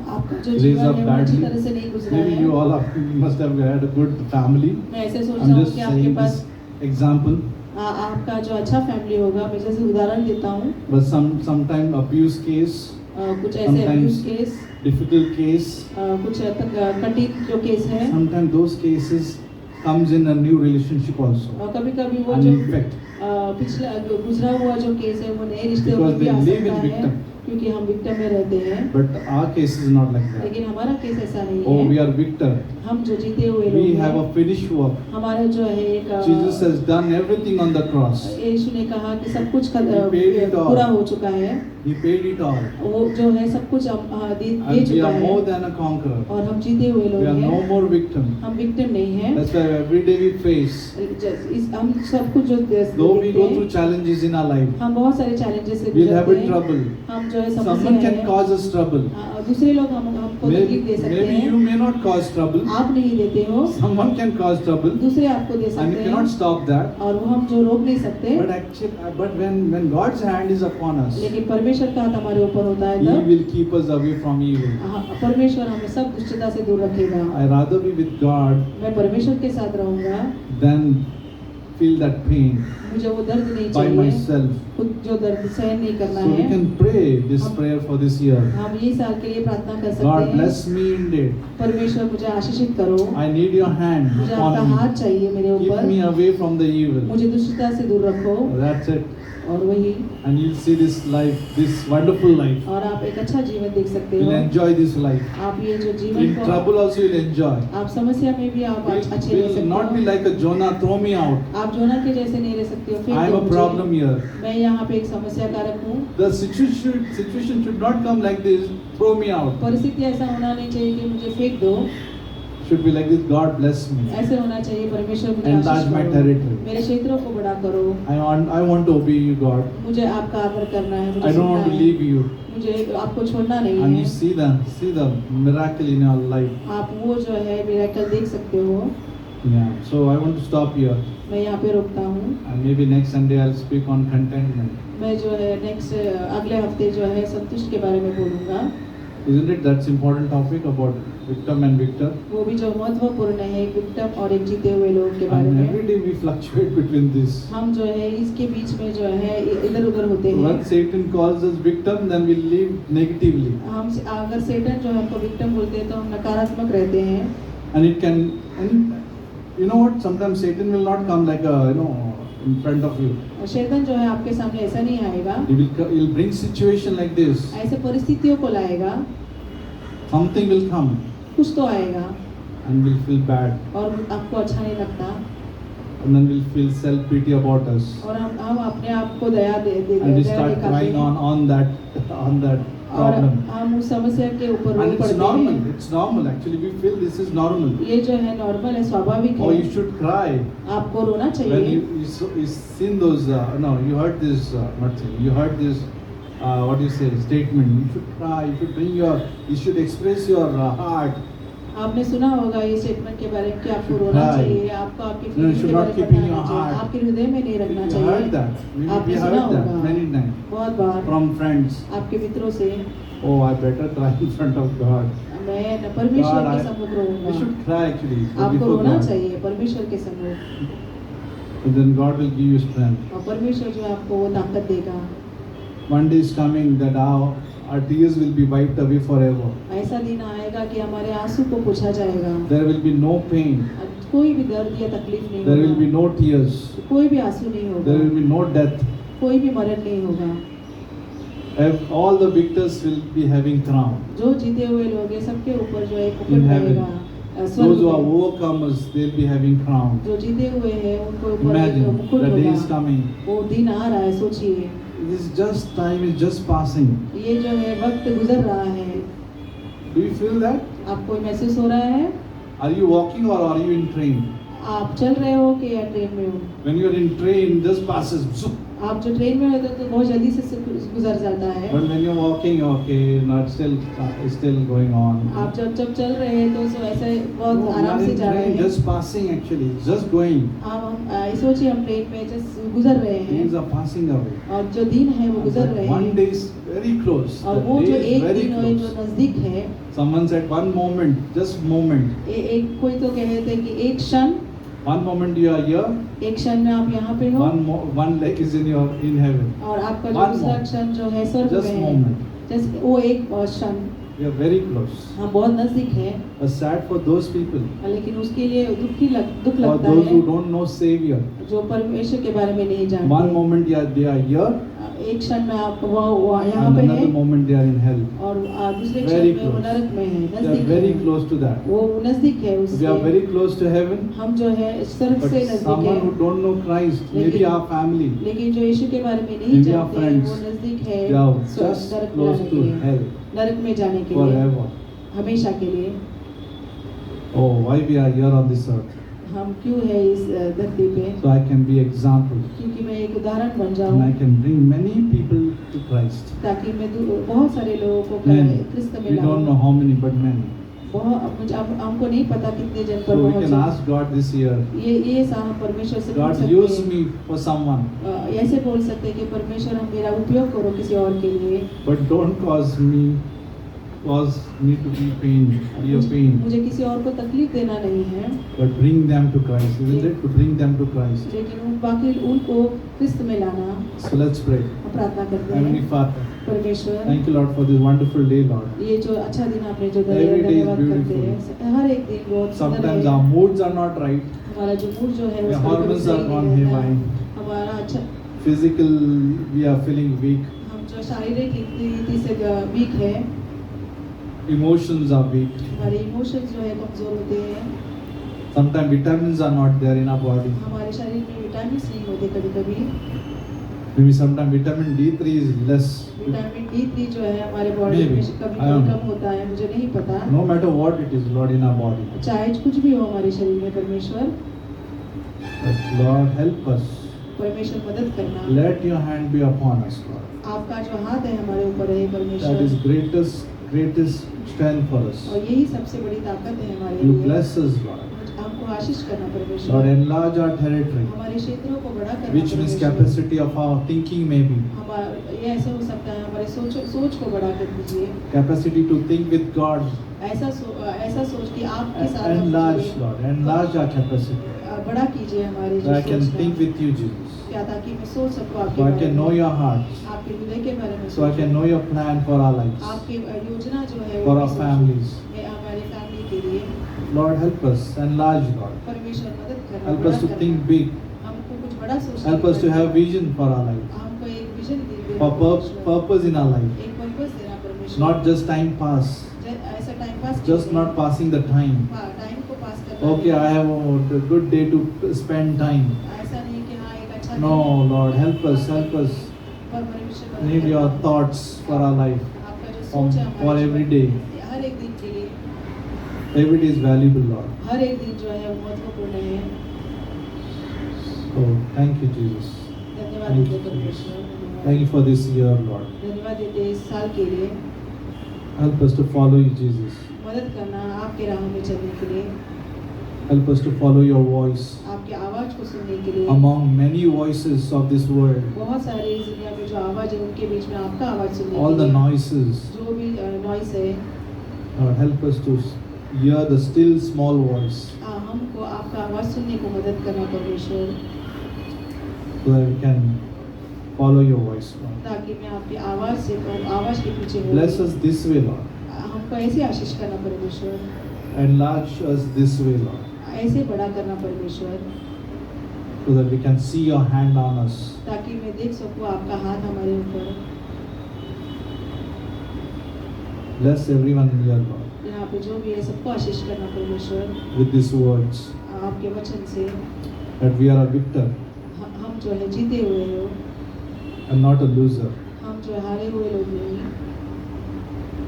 आपका जो raised जीवन up है वो अच्छी badly. तरह से नहीं गुजरा Maybe है। you all must have had a good family. मैं ऐसे सोचता I'm हूँ just कि आपके saying पास this example. आपका जो अच्छा फैमिली होगा, मैं जैसे उदाहरण देता हूँ। But sometime abuse case, कुछ ऐसे Sometimes- abuse case, difficult case, कुछ कठिन जो केस है, sometimes those cases comes in a new relationship also. और कभी-कभी वो And जो in fact, पिछला गुजरा हुआ जो केस है वो नए रिश्ते Because में भी they आ live in सकता है, victim. क्योंकि हम विक्टिम में रहते हैं। but our case is not like that. लेकिन हमारा केस ऐसा नहीं Oh, we है। are victor. हम जो जीते हुए We लोग have हैं, a finished work. हमारा जो है एक Jesus has done everything on the cross. यीशु ने कहा कि सब कुछ He paid it all. पूरा हो चुका है। He paid it all. वो जो है सब कुछ दे And we चुका are है more than a conqueror. और हम जीते हुए लोग We are no हैं। more victim. हम विक्टिम नहीं हैं। That's why every day we face, हम सब कुछ जो though we देखते go हैं, through challenges in our life, हम बहुत सारे चैलेंजेस से we'll have गुजरते a हैं। trouble. हम जो है Someone समस्या can है, cause us trouble. दूसरे लोग हमको तकलीफ दे सकते Maybe you हैं। may not cause trouble. आप नहीं देते हो, Someone can cause trouble, दूसरे आपको दे and सकते you cannot हैं stop that. और वो हम जो रोक नहीं सकते। But actually, when God's hand is upon us, लेकिन परमेश्वर का हाथ हमारे ऊपर होता है He तब will keep us away from evil. परमेश्वर हमें सब दुष्टता से दूर रखेगा। I rather be with God मैं परमेश्वर के साथ रहूंगा, than feel that pain मुझे वो दर्द नहीं by चाहिए, myself. खुद जो दर्द सहन नहीं करना So we है। can pray this prayer for this year. हम ये साल के लिए प्रार्थना कर सकते God हैं। bless me indeed. परमेश्वर मुझे आशीषित करो, I need your hand मुझे आपका upon हाथ me. चाहिए मेरे Keep ऊपर, me away from the evil. मुझे दुष्टता से दूर रखो। That's it. और वही, And you'll see this life, this wonderful life. और आप एक अच्छा जीवन देख सकते You'll हो। enjoy this life. आप ये जो जीवन In को trouble also you'll enjoy. आप समस्या में भी आप अच्छे रह Will सकते not be हो। like a Jonah, throw me out. आप जोना के जैसे नहीं रह सकते हो। फेंक I am दो a मुझे। problem here. मैं यहाँ पे एक समस्या कारक हूँ। The situation should not come like this, throw me out. परिस्थिति ऐसा होना नहीं चाहिए कि मुझे फेंक दो। Should be like this, God bless me. ऐसे होना चाहिए, परमेश्वर मुझे Enlarge आशीष my करो। territory. मेरे क्षेत्रों को बड़ा करो। I want to obey you, God. मुझे आपका आदर करना है, मुझे I don't सुनना want to है। leave you. मुझे आपको छोड़ना नहीं And है। you see the miracle in our life. आप वो जो है मिरेकल देख सकते हो। Yeah. So I want to stop here. मैं यहाँ पे रुकता हूँ। And maybe next Sunday I'll speak on contentment. मैं जो है नेक्स्ट अगले हफ्ते जो है संतुष्ट के बारे में बोलूँगा। Isn't it? That's important topic about victim and victor. वो भी जो महत्वपूर्ण है एक विक्टिम और एक जीते हुए लोग के बारे And में। every day we fluctuate between this. हम जो है इसके बीच में जो है इधर उधर होते हैं। When Satan calls us victim, then we live negatively. हम अगर सेटन जो है हमको विक्टिम बोलते हैं तो हम नकारात्मक रहते हैं। And it can, and you know what? Sometimes Satan will not come like a, in front of you. और शैतान जो है आपके सामने ऐसा नहीं आएगा। He'll bring situation like this. ऐसे परिस्थितियों को लाएगा। Something will come कुछ तो आएगा and we'll feel bad. और आपको अच्छा नहीं लगता। And then we'll feel self-pity about us. और हम अपने आप को दया And we start दिखाते crying हैं। on that और problem. हम उस समस्या के ऊपर रो And it's पड़ते normal. हैं। It's normal. Actually, we feel this is normal. ये जो है नॉर्मल है, स्वाभाविक Or you है। should cry आपको रोना when चाहिए। you seen those. No, you heard this. Not seen. You heard this. What do you say? Statement. You should cry. You should bring your. You should express your heart. आपने सुना होगा ये statement के बारे में कि आपको Should रोना cry. चाहिए, आपको आपकी No, you फीलिंग should के not बारे में keep in your बताना चाहिए, heart. आपके हृदय में नहीं रखना You heard चाहिए। that. Maybe we आपने सुना heard that होगा many times बहुत बार from friends. आपके मित्रों से। Oh, I better cry in front of God. मैं न परमेश्वर God, के सम्मुख we रोऊंगा। should cry actually आपको before रोना God. चाहिए परमेश्वर के सम्मुख, And then God will give you strength. और परमेश्वर जो है आपको वो ताकत देगा। One day is coming that our tears will be wiped away forever. ऐसा दिन आएगा कि हमारे आंसू को पोंछा जाएगा। There will be no pain. कोई भी दर्द या तकलीफ नहीं There will be होगा, no tears. कोई भी आंसू नहीं There will होगा, be no death. कोई भी मरण नहीं होगा। All the victors will be having crown. जो जीते हुए लोग हैं सबके ऊपर जो है मुकुट In heaven. रहेगा। स्वर्ग Those who are में। overcomers, they'll be having crown. जो जीते हुए हैं उनको ऊपर एक Imagine मुकुट the day is होगा। coming. वो दिन आ रहा है, सोचिए। This just time is just passing. ये जो है वक्त गुजर रहा है। Do you feel that? आपको महसूस हो रहा है? Are you walking or are you in train? आप चल रहे हो कि या ट्रेन में हो? When you are in train, just passes. Zoop. आप जो ट्रेन में होते तो बहुत जल्दी से गुजर जाता है। But when you're walking, okay, not still going on. आप जब चल रहे हैं तो ऐसे बहुत No, we आराम are से in जा रहे train, हैं। just passing actually, just going. हम सोचिए हम ट्रेन में जस्ट गुजर रहे Things हैं are passing away. और जो दिन है वो गुजर रहे One हैं day is very close. और The वो जो day is एक very दिन है जो close. नजदीक है। Someone said one moment, just moment. एक कोई तो कहते हैं कि एक क्षण, One moment you are here, एक क्षण में आप यहाँ पे हो one leg is in heaven. और आपका जो One दूसरा moment. क्षण जो है स्वर्ग Just में है। moment. जस्ट वो एक क्षण We are very close. हम बहुत नजदीक है, But sad for those people, लेकिन उसके लिए दुख for लगता those who है don't know Savior. जो परमेश्वर के बारे में नहीं One जानते। moment they are here, एक क्षण में आप वो यहाँ and पे another है moment they are in hell. और दूसरे Very क्षण में वो close. नरक में है, They are नजदीक very है। close to that. वो नजदीक है We are उससे। very close to heaven. हम जो है स्वर्ग But से नजदीक someone who है, don't know Christ, maybe लेकिन- our family, लेकिन जो यीशु के बारे में नहीं Maybe our जानते हैं friends, वो नजदीक है they are स्वर्ग just नरक में close जाने to के लिए, hell नरक में जाने के लिए, forever. हमेशा के लिए। Oh, why we are here on this earth? हम क्यों है इस धरती पे? So I can be example, क्योंकि मैं एक उदाहरण बन and जाऊं I can bring many people to Christ. ताकि मैं बहुत सारे लोगों को Many. क्रिस्त में We don't know लाऊं। how many, but many. हमको नहीं पता कितने जन पर So we can पहुंचे। ask God this year, ये हम परमेश्वर से पूछ God, सकते use हैं। me for someone, ऐसे बोल सकते हैं कि परमेश्वर हम मेरा उपयोग करो किसी और के लिए, but don't cause me to be a pain, मुझे किसी और को तकलीफ देना नहीं है, but bring them to Christ. Isn't it? To bring them to Christ. लेकिन बाकी उनको क्रिस्त में लाना। So let's pray. हम प्रार्थना करते Heavenly हैं Father, परमेश्वर, thank you, Lord, for this wonderful day, Lord. ये जो अच्छा दिन आपने जो Every day is धन्यवाद करते beautiful. हैं। हर एक दिन बहुत सुंदर Sometimes है। our moods are not right. हमारा जो मूड जो है Our उसका hormones कभी are सही gone नहीं रहता। haywire. हमारा अच्छा Physical, we are feeling weak. हम जो शारीरिक रीति से वीक है, Emotions are weak. हमारे इमोशंस जो है कमजोर होते हैं, Sometimes vitamins are not there in our body. हमारे शरीर में विटामिन नहीं होते कभी कभी। Maybe sometimes vitamin D3 is less. Vitamin D3 जो है हमारे बॉडी Maybe. में कभी I don't know. कम होता है, मुझे नहीं पता। No matter what it is, Lord, in our body. चाहे कुछ भी हो हमारे शरीर में, परमेश्वर Lord, help us. परमेश्वर मदद करना। Let your hand be upon us, Lord. आपका जो हाथ है हमारे ऊपर है That is परमेश्वर, greatest strength for us. और यही सबसे बड़ी ताकत है हमारे You लिए। bless us, Lord. हमको को आशीष करना Lord, परमेश्वर, enlarge our territory, हमारे क्षेत्रों को बड़ा करना which means परमेश्वर, capacity of our thinking maybe, हमारा ये ऐसे हो सकता है हमारे सोच को बड़ा कर दीजिए, capacity to think with God. ऐसा सोच कि आपके साथ हम Enlarge, जुड़े। Lord, enlarge our capacity. बड़ा कीजिए हमारी So I जो can सोच think है, with you, Jesus. क्या ताकि मैं सोच सकूं आपके So I बारे can know में, your heart. आपके हृदय के बारे में So I can know your plan for our lives, आपकी योजना जो है for वो our भी सोचूं। families. मैं हमारी फैमिली के लिए Lord, help us, enlarge, Lord. परमेश्वर मदद करना, Help बड़ा us to करना। think big. हमको कुछ बड़ा सोचना, Help us to have vision for our lives, हमको एक विजन देना for परमेश्वर। purpose in our life, एक पर्पस देना परमेश्वर, not just time pass, ऐसा time pass just not passing the time. Time को पास करना Okay, I have a good day to spend time. ऐसा नहीं कि हाँ एक अच्छा No, Lord, help us, help us. पर परमेश्वर मदद Need your करना। thoughts for our life, आपका जो for, सोच है for हमारे every जीवन day. में, हर एक दिन के लिए, Every day is valuable, Lord. हर एक दिन जो है वो महत्वपूर्ण है। So, thank you, Jesus. धन्यवाद Thank देते you, परमेश्वर, Thank you for this year, Lord. धन्यवाद देते इस साल के लिए, Help us to follow you, Jesus. मदद करना आपके राह में चलने के लिए, Help us to follow your voice आपकी आवाज को सुनने के लिए। among many voices of this world. बहुत सारे इस दुनिया में जो आवाज है उनके बीच में आपका आवाज सुनने All के the लिए, noises, जो भी नॉइस है, Lord, help us to hear the still small voice हमको आपका आवाज सुनने को मदद करना परमेश्वर, so that we can follow your voice, Lord. ताकि मैं आपकी आवाज से आवाज के पीछे हो। Bless us this way, Lord. हमको ऐसे आशीष करना परमेश्वर, Enlarge us this way, Lord, ऐसे बड़ा करना परमेश्वर, so that we can see your hand on us. ताकि मैं देख सकूं आपका हाथ हमारे ऊपर। Bless everyone here, Lord, यहाँ पे जो भी है सबको आशीष करना परमेश्वर, with these words आपके वचन से that we are a victor हम जो है जीते हुए हो, and not a loser. हम जो हारे हुए लोग नहीं।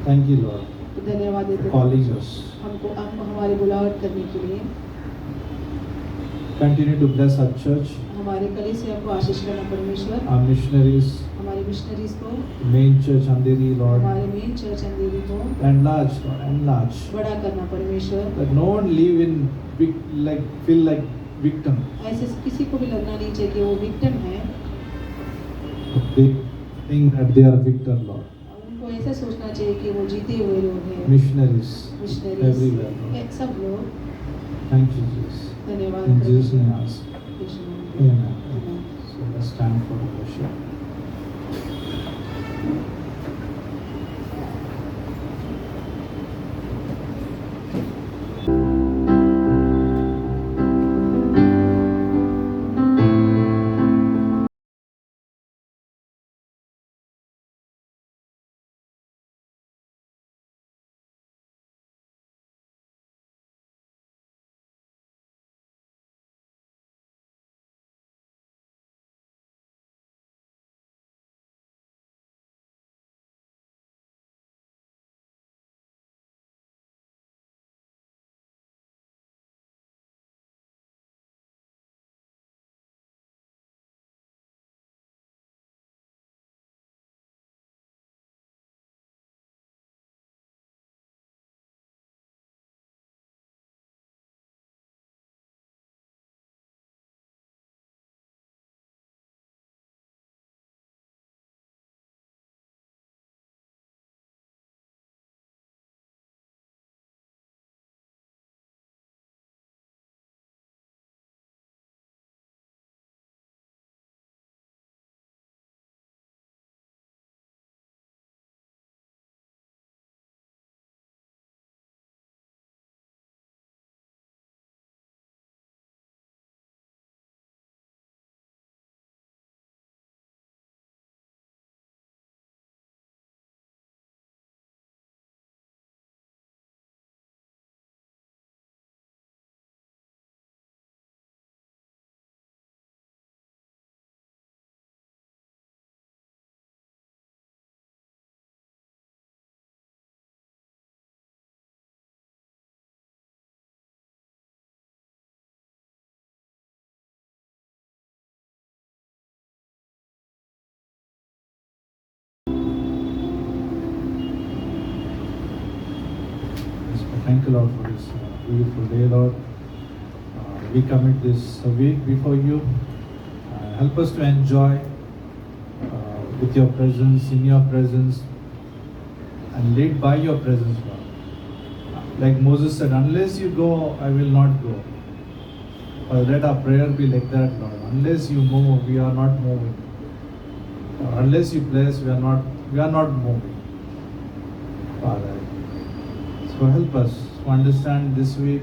Thank you, Lord, धन्यवाद for देते calling us. हमको हमारी बुलावट करने के लिए। Continue to bless our church, हमारे कलीसिया को आशीष करना परमेश्वर, our missionaries, हमारे मिशनरीज को, main church Andheri, Lord. हमारे मेन चर्च अंधेरी को Enlarge, Lord, enlarge. बड़ा करना परमेश्वर। That no one live in feel like victim. ऐसे किसी को भी लगना नहीं चाहिए कि वो विक्टिम है, They think that they are victor, Lord. उनको ऐसा सोचना चाहिए कि वो जीते हुए लोग हैं। Missionaries missionaries everywhere, Lord. सब लोग, Thank you, Jesus. धन्यवाद In Jesus' name, I ask. यीशु नाम में। Amen. आमीन। So let's stand for the worship. Thank you, Lord, for this beautiful day, Lord. we commit this week before you. Help us to enjoy with your presence, in your presence, and lead by your presence, Lord. Like Moses said, unless you go, I will not go. Let our prayer be like that, Lord. Unless you move, we are not moving. Or unless you bless, we are not moving. Father. So help us to understand this week.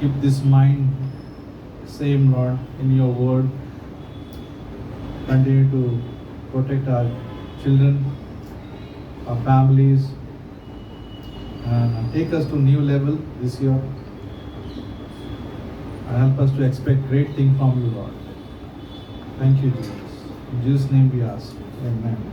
Keep this mind same, Lord, in your word. Continue to protect our children, our families, and take us to new level this year. And help us to expect great things from you, Lord. Thank you, Jesus. In Jesus' name we ask. Amen.